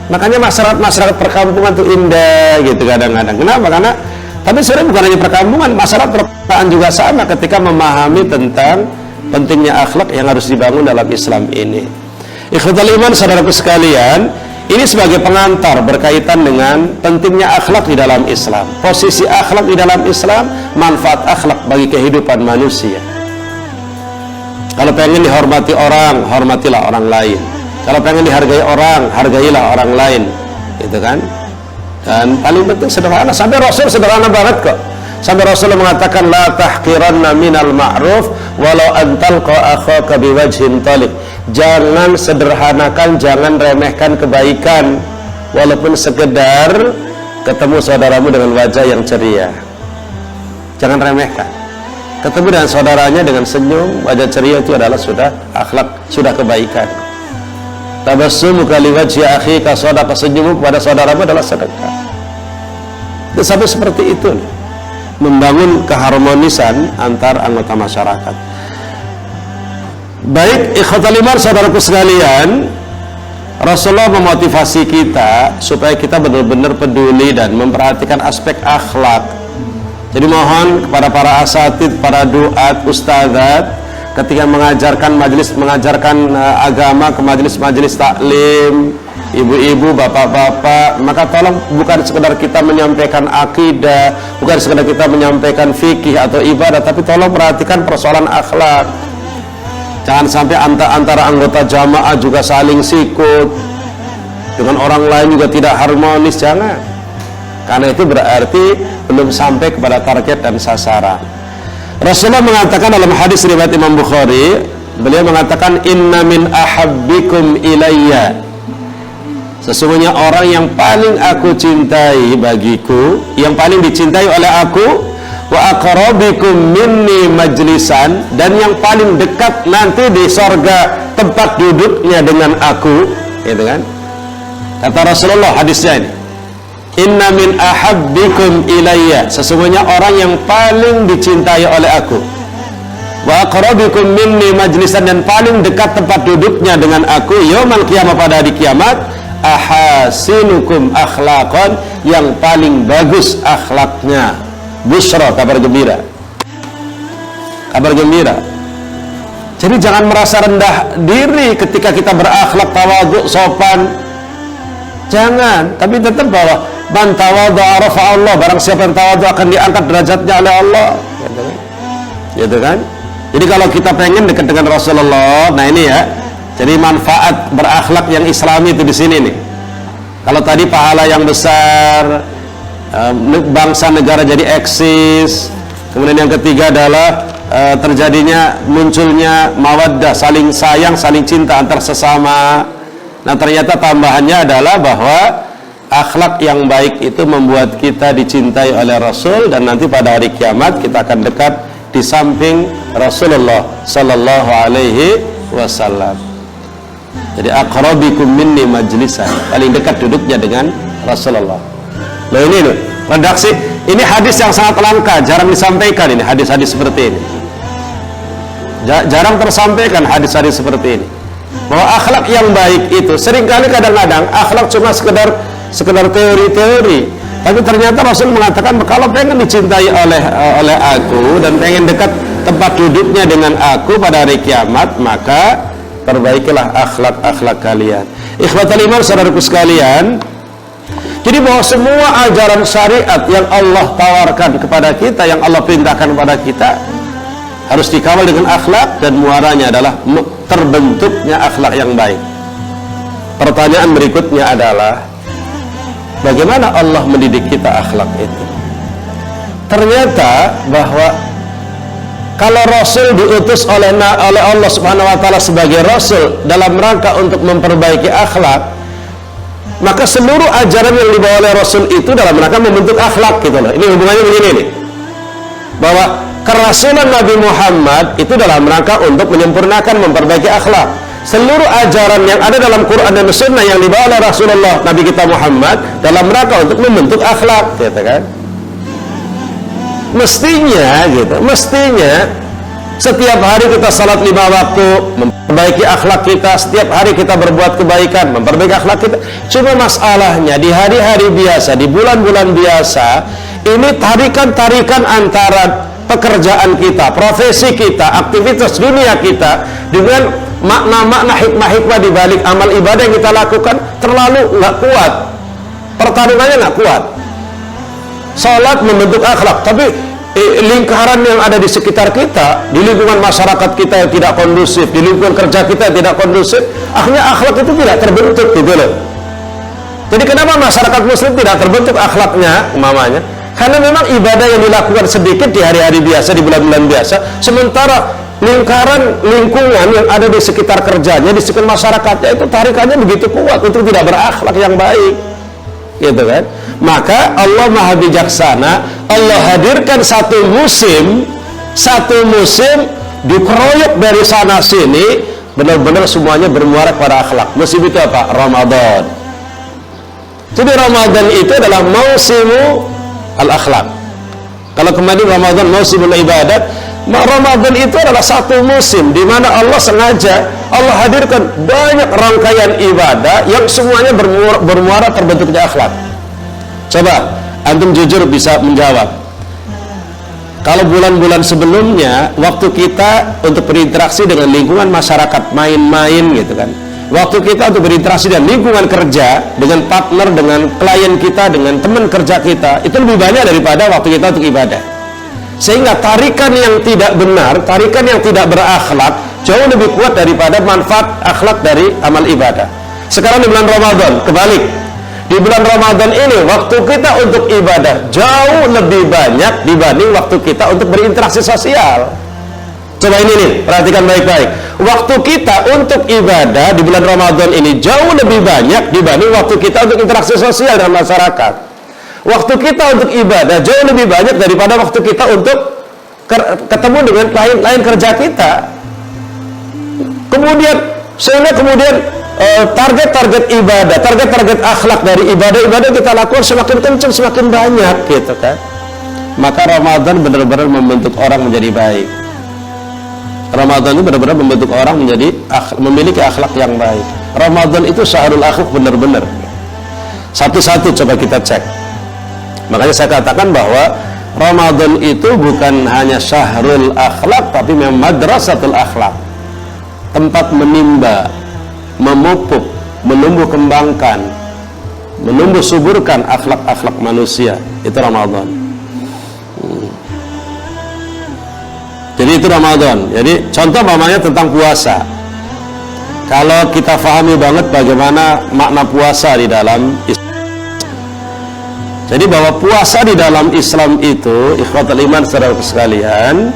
Makanya masyarakat perkampungan itu indah, gitu kadang-kadang. Kenapa? Karena tapi sebenarnya bukan hanya perkampungan, masyarakat perkampungan juga sama ketika memahami tentang pentingnya akhlak yang harus dibangun dalam Islam ini. Ikhwatul iman, saudaraku sekalian, ini sebagai pengantar berkaitan dengan pentingnya akhlak di dalam Islam. Posisi akhlak di dalam Islam, manfaat akhlak bagi kehidupan manusia. Kalau pengen dihormati orang, hormatilah orang lain. Kalau pengen dihargai orang, hargailah orang lain, gitu kan? Dan paling penting sederhana. Sampai Rasul sederhana banget kok. Sampai Rasul mengatakan, la tahqiranna minal ma'ruf walau antalqa akhaka biwajhin talib. Jangan sederhanakan, jangan remehkan kebaikan, walaupun sekedar ketemu saudaramu dengan wajah yang ceria. Jangan remehkan. Ketemu dengan saudaranya dengan senyum, wajah ceria, itu adalah sudah akhlak, sudah kebaikan. Tabassumuka liwajhi akhika shadaqah, senyummu kepada saudaramu adalah sedekah. Dan sampai seperti itu, membangun keharmonisan antar anggota masyarakat. Baik, ikhwatul iman, saudaraku sekalian, Rasulullah memotivasi kita supaya kita benar-benar peduli dan memperhatikan aspek akhlak. Jadi mohon kepada para asatid, para duat, ustadzat, ketika mengajarkan agama ke majelis taklim, ibu-ibu, bapak-bapak, maka tolong bukan sekedar kita menyampaikan akidah, bukan sekedar kita menyampaikan fikih atau ibadah, tapi tolong perhatikan persoalan akhlak. Jangan sampai antara anggota jamaah juga saling sikut, dengan orang lain juga tidak harmonis, jangan. Karena itu berarti belum sampai kepada target dan sasaran. Rasulullah mengatakan dalam hadis riwayat Imam Bukhari, beliau mengatakan, inna min ahabbikum ilayya, sesungguhnya orang yang paling aku cintai bagiku, yang paling dicintai oleh aku, wa aqrabikum minni majlisan, dan yang paling dekat nanti di sorga tempat duduknya dengan aku, gitu kan? Kata Rasulullah hadisnya ini, inna min ahabbikum ilayya, sesungguhnya orang yang paling dicintai oleh aku, wa aqrabikum minni majlisan, dan paling dekat tempat duduknya dengan aku yaumul qiyamah, pada hari kiamat, ahasinukum akhlaqan, yang paling bagus akhlaknya. Busyra, kabar gembira, kabar gembira. Jadi jangan merasa rendah diri ketika kita berakhlak tawadhu, sopan, jangan. Tapi tetap bahwa man tawadhu'a rafa'a Allah, barang siapa yang tawadhu akan diangkat derajatnya oleh Allah, gitu kan? Jadi kalau kita pengen dekat dengan Rasulullah, nah ini ya, jadi manfaat berakhlak yang Islami itu di sini nih. Kalau tadi pahala yang besar, bangsa negara jadi eksis, kemudian yang ketiga adalah terjadinya munculnya mawaddah, saling sayang, saling cinta antar sesama. Nah ternyata tambahannya adalah bahwa akhlak yang baik itu membuat kita dicintai oleh Rasul, dan nanti pada hari kiamat kita akan dekat di samping Rasulullah sallallahu alaihi wasallam. Jadi aqrabikum minni majlisan, paling dekat duduknya dengan Rasulullah. Loh ini loh, redaksi ini hadis yang sangat langka, jarang disampaikan ini hadis-hadis seperti ini. Jarang tersampaikan hadis-hadis seperti ini. Bahwa akhlak yang baik itu seringkali kadang-kadang akhlak cuma sekedar teori-teori, Tapi ternyata Rasul mengatakan kalau pengen dicintai oleh aku dan pengen dekat tempat duduknya dengan aku pada hari kiamat, maka perbaikilah akhlak-akhlak kalian. Ikhwatal iman, saudaraku sekalian, jadi bahwa semua ajaran syariat yang Allah tawarkan kepada kita, yang Allah perintahkan kepada kita, harus dikawal dengan akhlak, dan muaranya adalah terbentuknya akhlak yang baik. Pertanyaan berikutnya adalah, bagaimana Allah mendidik kita akhlak itu? Ternyata bahwa kalau Rasul diutus oleh Allah Subhanahu wa taala sebagai Rasul dalam rangka untuk memperbaiki akhlak, maka seluruh ajaran yang dibawa oleh Rasul itu dalam rangka membentuk akhlak gitu loh. Ini hubungannya begini nih. Bahwa kerasulan Nabi Muhammad itu dalam rangka untuk menyempurnakan, memperbaiki akhlak. Seluruh ajaran yang ada dalam Quran dan Sunnah yang dibawa oleh Rasulullah Nabi kita Muhammad dalam rangka untuk membentuk akhlak, gitu kan? Mestinya setiap hari kita salat 5 waktu, memperbaiki akhlak kita. Setiap hari kita berbuat kebaikan, memperbaiki akhlak kita. Cuma masalahnya di hari-hari biasa, di bulan-bulan biasa, ini tarikan-tarikan antara pekerjaan kita, profesi kita, aktivitas dunia kita dengan makna-makna hikmah-hikmah di balik amal ibadah yang kita lakukan terlalu nggak kuat. Pertarungannya nggak kuat. Salat membentuk akhlak, tapi lingkaran yang ada di sekitar kita, di lingkungan masyarakat kita yang tidak kondusif, di lingkungan kerja kita yang tidak kondusif, akhirnya akhlak itu tidak terbentuk gitu loh. Jadi kenapa masyarakat muslim tidak terbentuk akhlaknya umpamanya? Karena memang ibadah yang dilakukan sedikit di hari-hari biasa, di bulan-bulan biasa, sementara lingkungan yang ada di sekitar kerjanya, di sekitar masyarakatnya itu tarikannya begitu kuat untuk tidak berakhlak yang baik, gitu kan? Maka Allah Maha Bijaksana, Allah hadirkan satu musim dikeroyok dari sana sini, benar-benar semuanya bermuara pada akhlak. Musim itu apa? Ramadan. Jadi Ramadan itu adalah mausimu al-akhlak. Kalau kemarin Ramadan mausimul ibadat, Ramadan itu adalah satu musim di mana Allah sengaja Allah hadirkan banyak rangkaian ibadah yang semuanya bermuara terbentuknya akhlak. Coba antum jujur bisa menjawab. Kalau bulan-bulan sebelumnya waktu kita untuk berinteraksi dengan lingkungan masyarakat, main-main gitu kan, waktu kita untuk berinteraksi dengan lingkungan kerja, dengan partner, dengan klien kita, dengan teman kerja kita, itu lebih banyak daripada waktu kita untuk ibadah. Sehingga tarikan yang tidak benar, tarikan yang tidak berakhlak jauh lebih kuat daripada manfaat akhlak dari amal ibadah. Sekarang di bulan Ramadan kebalik. Di bulan Ramadan ini waktu kita untuk ibadah jauh lebih banyak dibanding waktu kita untuk berinteraksi sosial. Coba ini nih, perhatikan baik-baik. Waktu kita untuk ibadah di bulan Ramadan ini jauh lebih banyak dibanding waktu kita untuk interaksi sosial dengan masyarakat. Waktu kita untuk ibadah jauh lebih banyak daripada waktu kita untuk ketemu dengan klien kerja kita. Kemudian target-target ibadah, target-target akhlak dari ibadah-ibadah kita lakukan semakin kencang, semakin banyak, gitu kan? Maka Ramadan benar-benar membentuk orang menjadi baik. Ramadan itu benar-benar membentuk orang menjadi memiliki akhlak yang baik. Ramadan itu syahrul akhlak benar-benar. Satu-satu coba kita cek. Makanya saya katakan bahwa Ramadan itu bukan hanya syahrul akhlak, tapi memang madrasatul akhlak. Tempat menimba, memupuk, menumbuh kembangkan, menumbuh suburkan akhlak-akhlak manusia. Itu Ramadan. Jadi itu Ramadan. Jadi contoh namanya tentang puasa. Kalau kita fahami banget bagaimana makna puasa di dalam Islam. Jadi bahwa puasa di dalam Islam itu, ikhwatul iman saudara sekalian,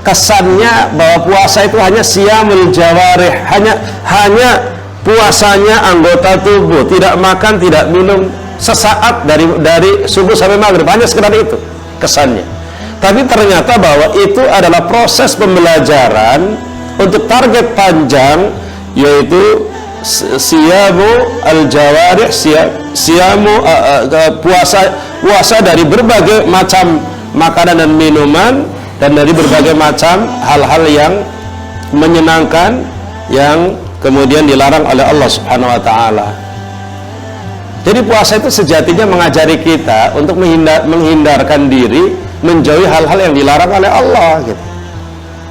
kesannya bahwa puasa itu hanya siyamul jawarih, hanya puasanya anggota tubuh, tidak makan, tidak minum sesaat dari subuh sampai maghrib, hanya sekedar itu kesannya. Tapi ternyata bahwa itu adalah proses pembelajaran untuk target panjang, yaitu siyamu al-jawarih, puasa dari berbagai macam makanan dan minuman, dan dari berbagai macam hal-hal yang menyenangkan yang kemudian dilarang oleh Allah Subhanahu wa taala. Jadi puasa itu sejatinya mengajari kita untuk menghindarkan diri, menjauhi hal-hal yang dilarang oleh Allah gitu.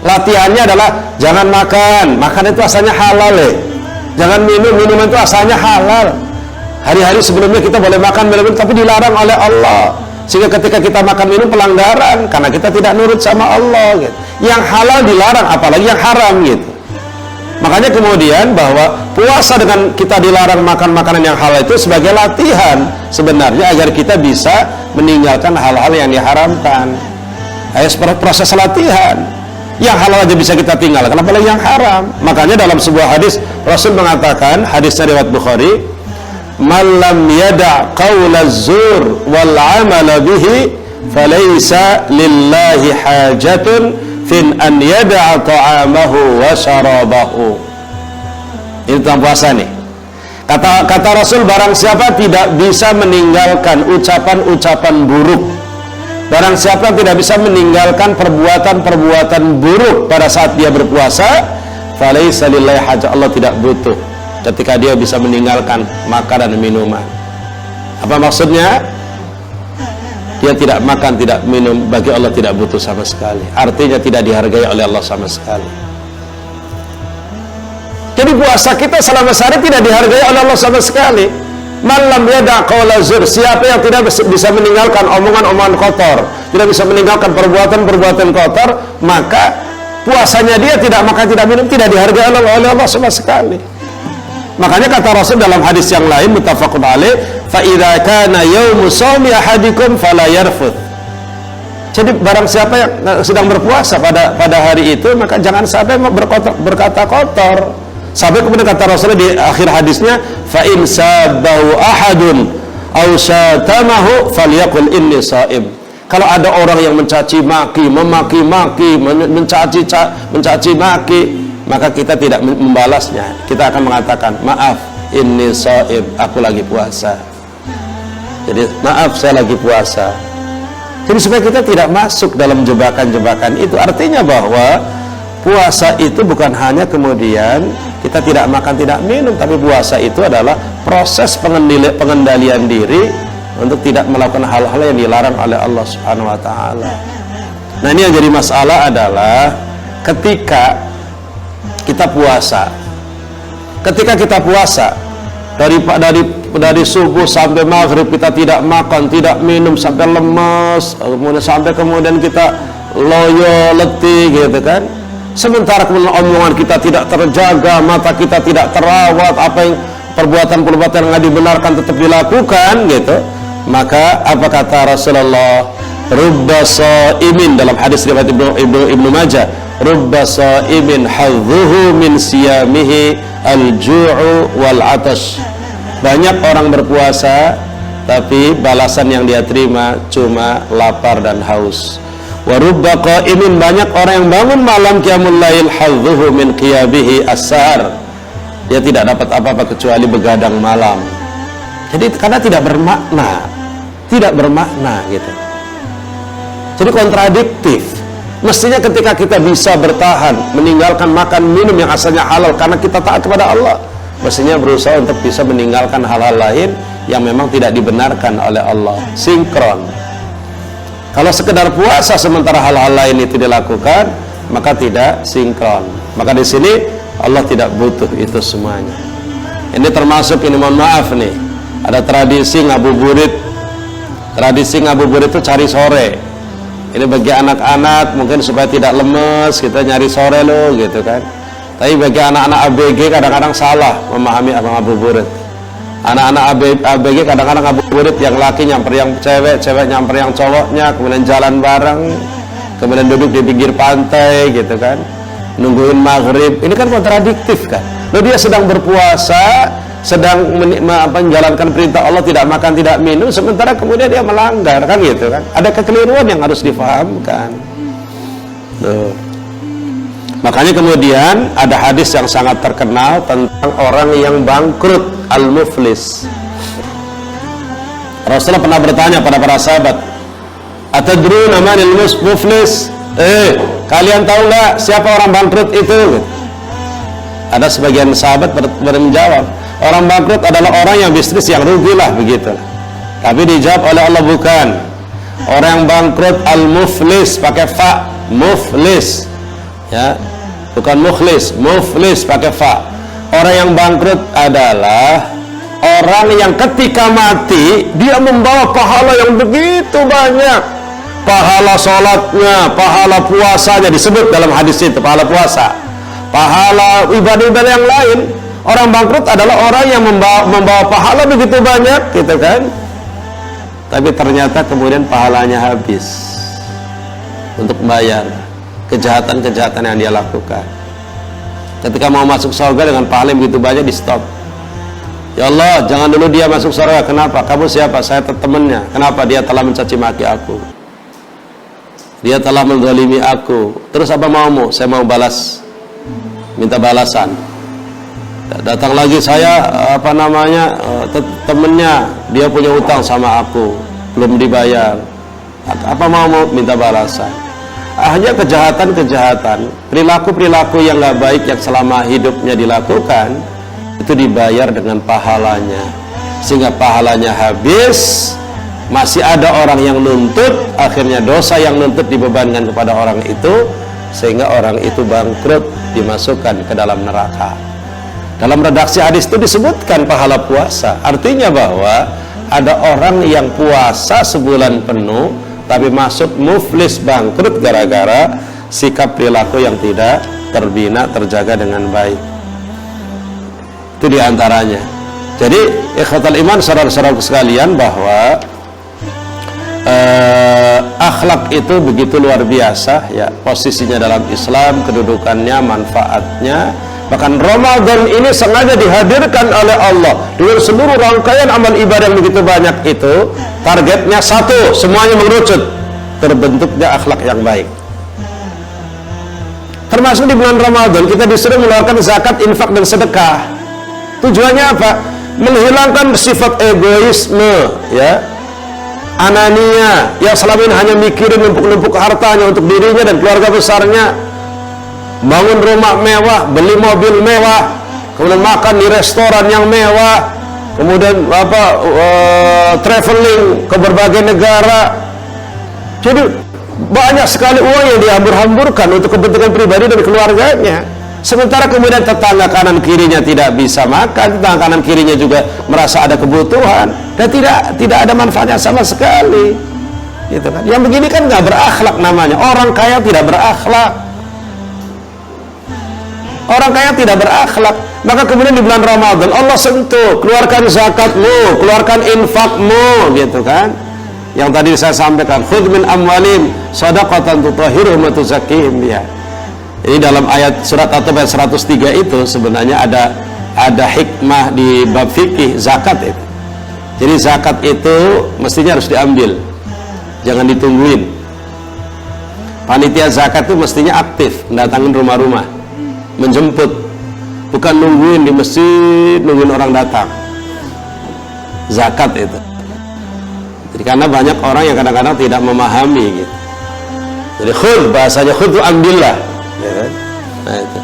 Latihannya adalah jangan makan itu asalnya halal jangan minuman itu asalnya halal. Hari-hari sebelumnya kita boleh makan minum tapi dilarang oleh Allah, sehingga ketika kita makan minum pelanggaran karena kita tidak nurut sama Allah gitu. Yang halal dilarang, apalagi yang haram gitu. Makanya kemudian bahwa puasa dengan kita dilarang makan makanan yang halal itu sebagai latihan sebenarnya agar kita bisa meninggalkan hal-hal yang diharamkan. Seperti proses latihan. Yang halal aja bisa kita tinggalkan, apalagi yang haram. Makanya dalam sebuah hadis Rasul mengatakan, hadisnya riwayat Bukhari, "Man lam yada' qaulaz zur wal 'amala bihi falaysa lillahi hajatun fin an yada'a ta'amahu wa syarabahu." Ini tentang puasa nih. Kata Rasul, barang siapa tidak bisa meninggalkan ucapan-ucapan buruk, barang siapa tidak bisa meninggalkan perbuatan-perbuatan buruk pada saat dia berpuasa, falaysa lillahi hajat, Allah tidak butuh ketika dia bisa meninggalkan makan dan minuman. Apa maksudnya? Dia tidak makan, tidak minum, bagi Allah tidak butuh sama sekali. Artinya tidak dihargai oleh Allah sama sekali. Jadi puasa kita selama sehari tidak dihargai oleh Allah sama sekali. Malam yada' qaula zur, siapa yang tidak bisa meninggalkan omongan-omongan kotor, tidak bisa meninggalkan perbuatan-perbuatan kotor, maka puasanya dia tidak makan, tidak minum, tidak dihargai oleh Allah sama sekali. Makanya kata Rasul dalam hadis yang lain muttafaqun alaih, fa idza kana yaumu shaumi ahadikum fala yarfuth. Jadi barang siapa yang sedang berpuasa pada hari itu, maka jangan sampai berkata kotor. Sampai kemudian kata Rasul di akhir hadisnya, fa in sabahu ahadun aw syatamahu falyaqul inni shaim. Kalau ada orang yang mencaci maki, memaki-maki, mencaci maki, maka kita tidak membalasnya. Kita akan mengatakan, maaf, inni shaim, aku lagi puasa. Jadi maaf, saya lagi puasa. Jadi supaya kita tidak masuk dalam jebakan-jebakan itu. Artinya bahwa puasa itu bukan hanya kemudian kita tidak makan, tidak minum, tapi puasa itu adalah proses pengendalian diri untuk tidak melakukan hal-hal yang dilarang oleh Allah Subhanahu wa taala. Nah, ini yang jadi masalah adalah ketika kita puasa. Ketika kita puasa dari subuh sampai maghrib kita tidak makan, tidak minum sampai lemas, kemudian kita loyo, letih gitu kan. Sementara kemudian omongan kita tidak terjaga, mata kita tidak terawat, apa yang perbuatan-perbuatan yang dibenarkan tetap dilakukan gitu. Maka apa kata Rasulullah? Rubba shaimin, dalam hadis riwayat Ibnu Majah, rubba shaimin hadzuhu min siyamihi al-ju'u wal 'atash. Banyak orang berpuasa tapi balasan yang dia terima cuma lapar dan haus. Wa rubba qa'imin, banyak orang yang bangun malam qiyamul lail hadzuhu min qiyabihi as-sahar. Dia tidak dapat apa-apa kecuali begadang malam. Jadi karena tidak bermakna gitu. Jadi kontradiktif. Mestinya ketika kita bisa bertahan meninggalkan makan minum yang asalnya halal karena kita taat kepada Allah, mestinya berusaha untuk bisa meninggalkan hal-hal lain yang memang tidak dibenarkan oleh Allah. Sinkron. Kalau sekedar puasa sementara hal-hal lain itu dilakukan, maka tidak sinkron. Maka di sini Allah tidak butuh itu semuanya. Ini termasuk, ini mohon maaf nih, ada tradisi ngabuburit. Tradisi ngabuburit itu cari sore. Ini bagi anak-anak mungkin supaya tidak lemes, kita nyari sore loh gitu kan. Tapi bagi anak-anak ABG kadang-kadang salah memahami apa ngabuburit. Anak-anak ABG kadang-kadang ngabuburit, yang laki nyamper yang cewek, cewek nyamper yang cowoknya, kemudian jalan bareng, kemudian duduk di pinggir pantai gitu kan, nungguin maghrib. Ini kan kontradiktif kan. Loh, dia sedang berpuasa, sedang menjalankan perintah Allah, tidak makan, tidak minum, sementara kemudian dia melanggar kan gitu kan. Ada kekeliruan yang harus difahamkan. Tuh. Makanya kemudian ada hadis yang sangat terkenal tentang orang yang bangkrut, al-muflis. Rasulullah pernah bertanya pada para sahabat, atadruna manil muflis? Kalian tahu nggak siapa orang bangkrut itu? Ada sebagian sahabat menjawab, Orang bangkrut adalah orang yang bisnis yang rugi lah begitu. Tapi dijawab oleh Allah bukan. Orang yang bangkrut al-muflis pakai fa, muflis. Ya. Bukan mukhlis, muflis pakai fa. Orang yang bangkrut adalah orang yang ketika mati dia membawa pahala yang begitu banyak. Pahala sholatnya, pahala puasanya disebut dalam hadis itu, pahala puasa, pahala ibadah-ibadah yang lain. Orang bangkrut adalah orang yang membawa pahala begitu banyak, gitu kan? Tapi ternyata kemudian pahalanya habis untuk bayar kejahatan-kejahatan yang dia lakukan. Ketika mau masuk surga dengan pahala yang begitu banyak, di stop. Ya Allah, jangan dulu dia masuk surga. Kenapa? Kamu siapa? Saya temannya. Kenapa? Dia telah mencaci maki aku, dia telah menzalimi aku. Terus apa maumu? Saya mau balas, minta balasan. Datang lagi saya, temennya, dia punya utang sama aku, belum dibayar. Apa mau minta balasan? Hanya kejahatan-kejahatan, perilaku-perilaku yang gak baik yang selama hidupnya dilakukan, itu dibayar dengan pahalanya. Sehingga pahalanya habis, masih ada orang yang nuntut, akhirnya dosa yang nuntut dibebankan kepada orang itu, sehingga orang itu bangkrut, dimasukkan ke dalam neraka. Dalam redaksi hadis itu disebutkan pahala puasa. Artinya bahwa ada orang yang puasa sebulan penuh tapi masuk muflis, bangkrut gara-gara sikap perilaku yang tidak terbina, terjaga dengan baik. Itu diantaranya. Jadi ikhwatal iman, saudara-saudaraku sekalian, bahwa akhlak itu begitu luar biasa ya, posisinya dalam Islam, kedudukannya, manfaatnya. Bahkan Ramadan ini sengaja dihadirkan oleh Allah dengan seluruh rangkaian amal ibadah yang begitu banyak itu. Targetnya satu, semuanya mengerucut terbentuknya akhlak yang baik. Termasuk di bulan Ramadan kita disuruh mengeluarkan zakat, infak, dan sedekah. Tujuannya apa? Menghilangkan sifat egoisme, ya, anania, yang selama ini hanya mikirin numpuk-numpuk hartanya untuk dirinya dan keluarga besarnya. Bangun rumah mewah, beli mobil mewah, kemudian makan di restoran yang mewah, kemudian traveling ke berbagai negara. Jadi banyak sekali uang yang dihambur-hamburkan untuk kepentingan pribadi dan keluarganya. Sementara kemudian tetangga kanan kirinya tidak bisa makan, tetangga kanan kirinya juga merasa ada kebutuhan dan tidak ada manfaatnya sama sekali. Gitu kan? Yang begini kan nggak berakhlak namanya. Orang kaya tidak berakhlak. Orang kaya tidak berakhlak. Maka kemudian di bulan Ramadan Allah sentuh, keluarkan zakatmu, keluarkan infakmu, gitu kan. Yang tadi saya sampaikan, khudh min amwalim shadaqatan tutahhiruhum wa tuzakkihim biha. Ini dalam ayat surat At-Taubah 103 itu sebenarnya ada hikmah di bab fikih zakat itu. Jadi zakat itu mestinya harus diambil, jangan ditungguin. Panitia zakat itu mestinya aktif, mendatangin rumah-rumah, menjemput, bukan nungguin di masjid, nungguin orang datang. Zakat itu. Jadi karena banyak orang yang kadang-kadang tidak memahami gitu. Jadi khudh, bahasanya khudh itu ambillah, ya kan? Nah itu.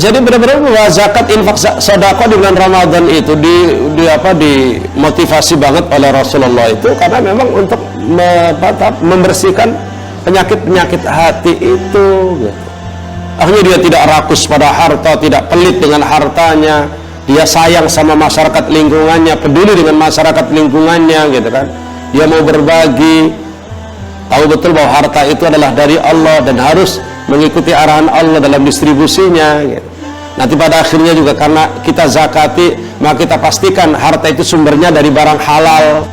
Jadi benar-benar bahwa zakat, infak, sedekah di bulan Ramadan itu dimotivasi banget oleh Rasulullah itu karena memang untuk membersihkan penyakit-penyakit hati itu gitu. Akhirnya dia tidak rakus pada harta, tidak pelit dengan hartanya, dia sayang sama masyarakat lingkungannya, peduli dengan masyarakat lingkungannya, gitu kan. Dia mau berbagi, tahu betul bahwa harta itu adalah dari Allah dan harus mengikuti arahan Allah dalam distribusinya, gitu. Nanti pada akhirnya juga karena kita zakati, maka kita pastikan harta itu sumbernya dari barang halal.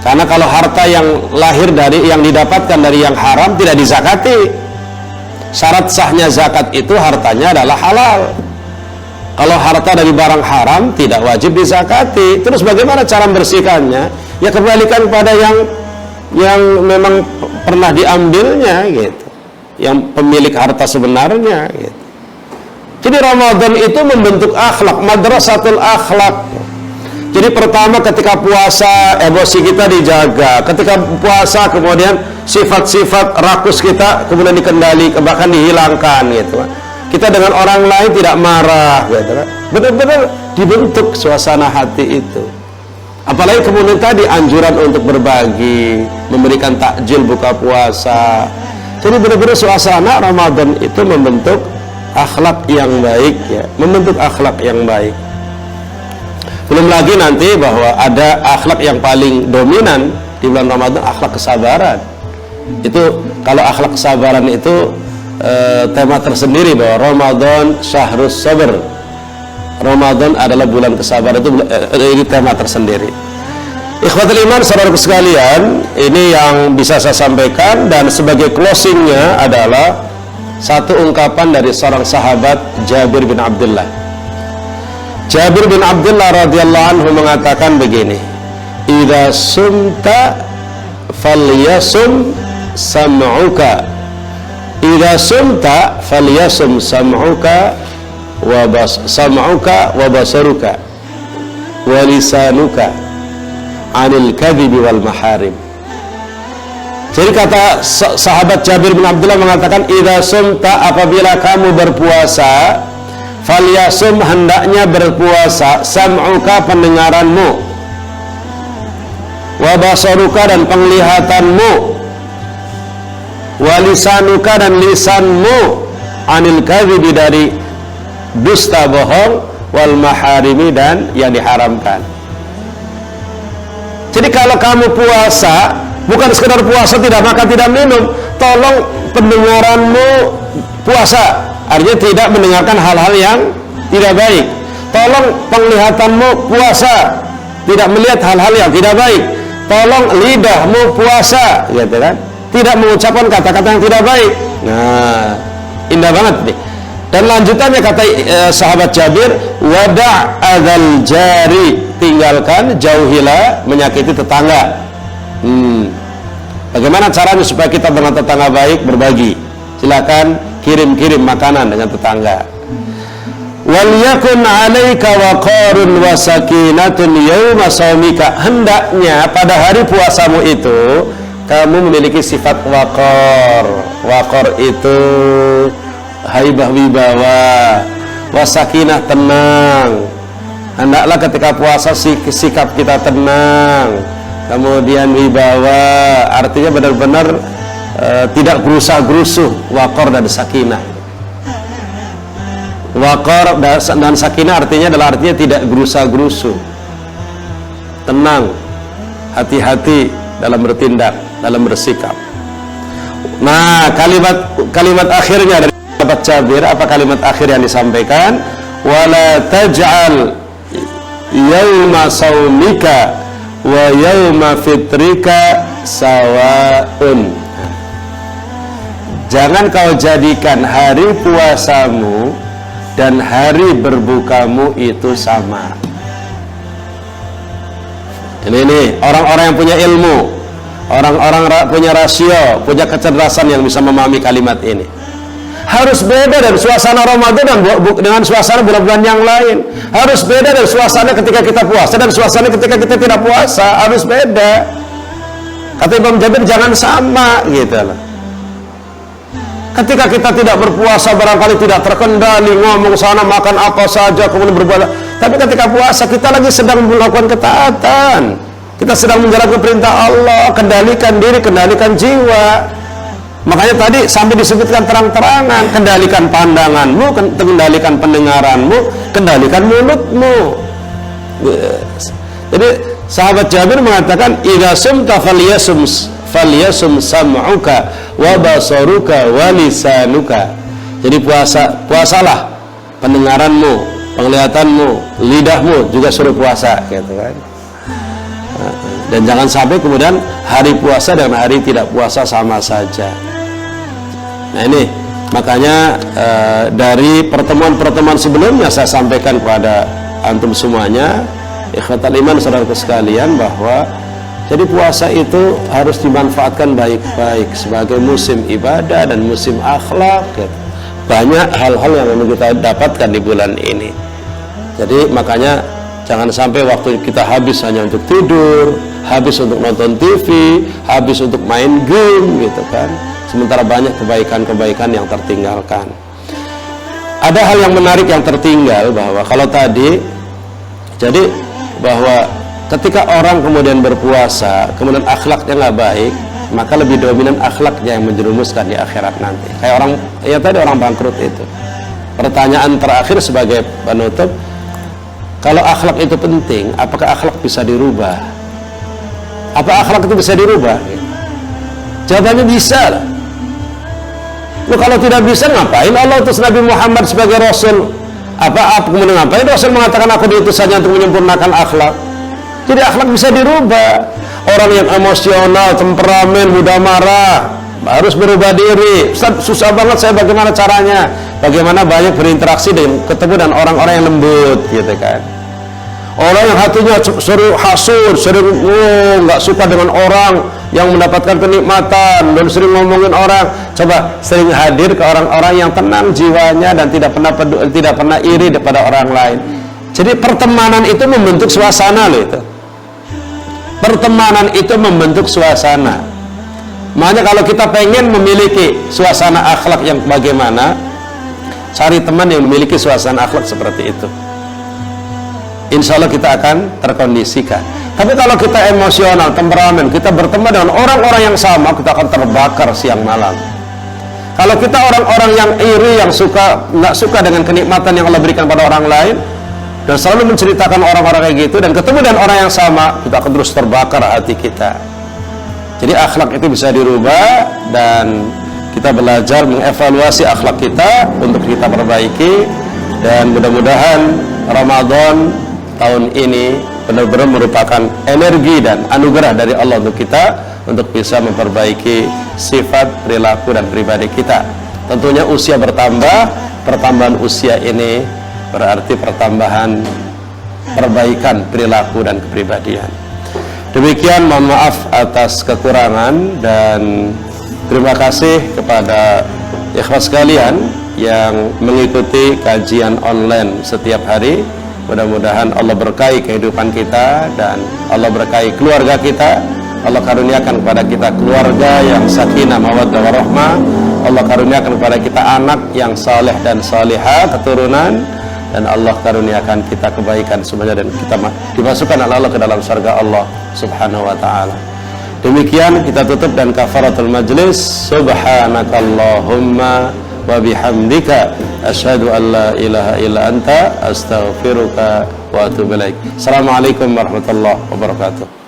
Karena kalau harta yang lahir dari, yang didapatkan dari yang haram tidak dizakati. Syarat sahnya zakat itu hartanya adalah halal. Kalau harta dari barang haram tidak wajib dizakati. Terus bagaimana cara membersihkannya? Ya kembalikan kepada yang memang pernah diambilnya gitu, yang pemilik harta sebenarnya gitu. Jadi Ramadan itu membentuk akhlak, madrasatul akhlak. Jadi pertama ketika puasa emosi kita dijaga, ketika puasa kemudian sifat-sifat rakus kita kemudian dikendali, bahkan dihilangkan gitu. kita dengan orang lain tidak marah, gitu kan. Benar-benar dibentuk suasana hati itu. Apalagi kemudian tadi anjuran untuk berbagi, memberikan takjil buka puasa. Jadi benar-benar suasana Ramadan itu membentuk akhlak yang baik, ya, membentuk akhlak yang baik. Belum lagi nanti bahwa ada akhlak yang paling dominan di bulan Ramadan, akhlak kesabaran. Itu kalau akhlak kesabaran itu tema tersendiri, bahwa Ramadan syahrus sabr. Ramadan adalah bulan kesabaran, itu ini tema tersendiri. Ikhwatul iman, saudaraku sekalian, ini yang bisa saya sampaikan, dan sebagai closingnya adalah satu ungkapan dari seorang sahabat, Jabir bin Abdullah. Jabir bin Abdullah radhiyallahu anhu mengatakan begini, "Idza sumta falyasum sam'uka, idza sumta falyasum sam'uka sam'uka wa basaruka wa lisanuka 'anil kadhibi wal maharim." Jadi kata sahabat Jabir bin Abdullah mengatakan, idza sumta, apabila kamu berpuasa, falyasum, hendaknya berpuasa, sam'uka, pendengaranmu, wa basaruka, dan penglihatanmu, wa lisanuka, dan lisanmu, 'anil kadhibi, dari dusta, bohong, wal maharimi, dan yang diharamkan. Jadi kalau kamu puasa, bukan sekedar puasa, tidak makan, tidak minum, tolong pendengaranmu puasa, artinya tidak mendengarkan hal-hal yang tidak baik. Tolong penglihatanmu puasa, tidak melihat hal-hal yang tidak baik. Tolong lidahmu puasa, gitu kan, tidak mengucapkan kata-kata yang tidak baik. Nah, indah banget nih. Dan lanjutannya kata sahabat Jabir, wada' adzal jari, tinggalkan, jauhilah menyakiti tetangga. Bagaimana caranya supaya kita dengan tetangga baik? Berbagi. Silakan kirim-kirim makanan dengan tetangga. Wal yakun 'alaika waqarun wa sakinatun yauma shaumika, hendaknya pada hari puasamu itu kamu memiliki sifat waqar. Waqar itu haibah wibawa, wasakinah, tenang. Hendaklah ketika puasa sikap kita tenang, kemudian wibawa, artinya benar-benar tidak gerusa-gerusuh. Waqar dan sakinah. Waqar dan sakinah artinya tidak gerusa-gerusuh, tenang, hati-hati dalam bertindak, dalam bersikap. Nah, kalimat akhirnya dari sahabat Jabir, apa kalimat akhir yang disampaikan? Wala taj'al yauma saumika wa yauma fitrika sawaun. Jangan kau jadikan hari puasamu dan hari berbukamu itu sama. Ini orang-orang yang punya ilmu, orang-orang punya rasio, punya kecerdasan yang bisa memahami kalimat ini. Harus beda dari suasana Ramadan dengan suasana bulan-bulan yang lain. Harus beda dari suasana ketika kita puasa dan suasana ketika kita tidak puasa. Harus beda. Kata Imam Jabir, jangan sama, gitu loh. Ketika kita tidak berpuasa, barangkali tidak terkendali, ngomong sana, makan apa saja, kemudian berbuat. Tapi ketika puasa, kita lagi sedang melakukan ketaatan. Kita sedang menjalankan perintah Allah. Kendalikan diri, kendalikan jiwa. Makanya tadi sampai disebutkan terang-terangan, kendalikan pandanganmu, kendalikan pendengaranmu, kendalikan mulutmu. Jadi sahabat Jabir mengatakan, idza sumta falyasum sam'uka wa basaruka wa lisanuka. Jadi puasalah pendengaranmu, penglihatanmu, lidahmu juga suruh puasa, gitu kan. Dan jangan sampai kemudian hari puasa dan hari tidak puasa sama saja. Nah ini makanya dari pertemuan-pertemuan sebelumnya saya sampaikan kepada antum semuanya, ikhwatal iman, saudaraku sekalian, bahwa jadi puasa itu harus dimanfaatkan baik-baik sebagai musim ibadah dan musim akhlak, gitu. Banyak hal-hal yang memang kita dapatkan di bulan ini. Jadi makanya jangan sampai waktu kita habis hanya untuk tidur, habis untuk nonton TV, habis untuk main game, gitu kan. Sementara banyak kebaikan-kebaikan yang tertinggalkan. Ada hal yang menarik yang tertinggal, bahwa kalau tadi, jadi bahwa ketika orang kemudian berpuasa, kemudian akhlaknya nggak baik, maka lebih dominan akhlaknya yang menjerumuskan di akhirat nanti. Kayak orang, ya tadi orang bangkrut itu. Pertanyaan terakhir sebagai penutup, kalau akhlak itu penting, apakah akhlak bisa dirubah? Apa akhlak itu bisa dirubah? Jawabannya bisa. Loh, kalau tidak bisa, ngapain Allah utus Nabi Muhammad sebagai Rasul? Apa kemudian ngapain Rasul mengatakan aku diutus saja untuk menyempurnakan akhlak? Jadi akhlak bisa dirubah. Orang yang emosional, temperamen, mudah marah, harus berubah diri. Ustaz, susah banget saya, bagaimana caranya? Bagaimana banyak berinteraksi dan ketemu dengan orang-orang yang lembut, gitu kan? Orang yang hatinya sering hasud, sering nggak suka dengan orang yang mendapatkan kenikmatan dan sering ngomongin orang, coba sering hadir ke orang-orang yang tenang jiwanya dan tidak pernah iri kepada orang lain. Jadi pertemanan itu membentuk suasana loh itu. Pertemanan itu membentuk suasana. Makanya kalau kita pengen memiliki suasana akhlak yang bagaimana, cari teman yang memiliki suasana akhlak seperti itu. Insya Allah kita akan terkondisikan. Tapi kalau kita emosional, temperamen, kita bertemu dengan orang-orang yang sama, kita akan terbakar siang malam. Kalau kita orang-orang yang iri, yang nggak suka dengan kenikmatan yang Allah berikan pada orang lain, dan selalu menceritakan orang-orang kayak gitu, dan ketemu dengan orang yang sama, kita akan terus terbakar hati kita. Jadi akhlak itu bisa dirubah, dan kita belajar mengevaluasi akhlak kita untuk kita perbaiki. Dan mudah-mudahan Ramadan tahun ini benar-benar merupakan energi dan anugerah dari Allah untuk kita, untuk bisa memperbaiki sifat, perilaku, dan pribadi kita. Tentunya usia bertambah, pertambahan usia ini berarti pertambahan perbaikan perilaku dan kepribadian. Demikian, mohon maaf atas kekurangan, dan terima kasih kepada ikhwas sekalian yang mengikuti kajian online setiap hari. Mudah-mudahan Allah berkahi kehidupan kita, dan Allah berkahi keluarga kita. Allah karuniakan kepada kita keluarga yang sakinah, mawaddah, warahmah. Allah karuniakan kepada kita anak yang saleh dan salihah, keturunan, dan Allah karuniakan kita kebaikan semuanya, dan kita dimasukkan oleh Allah ke dalam surga Allah Subhanahu wa taala. Demikian kita tutup, dan kafaratul majlis, subhanakallahumma wa bihamdika asyhadu an la ilaha illa anta astaghfiruka wa atubu ilaik. Assalamualaikum warahmatullahi wabarakatuh.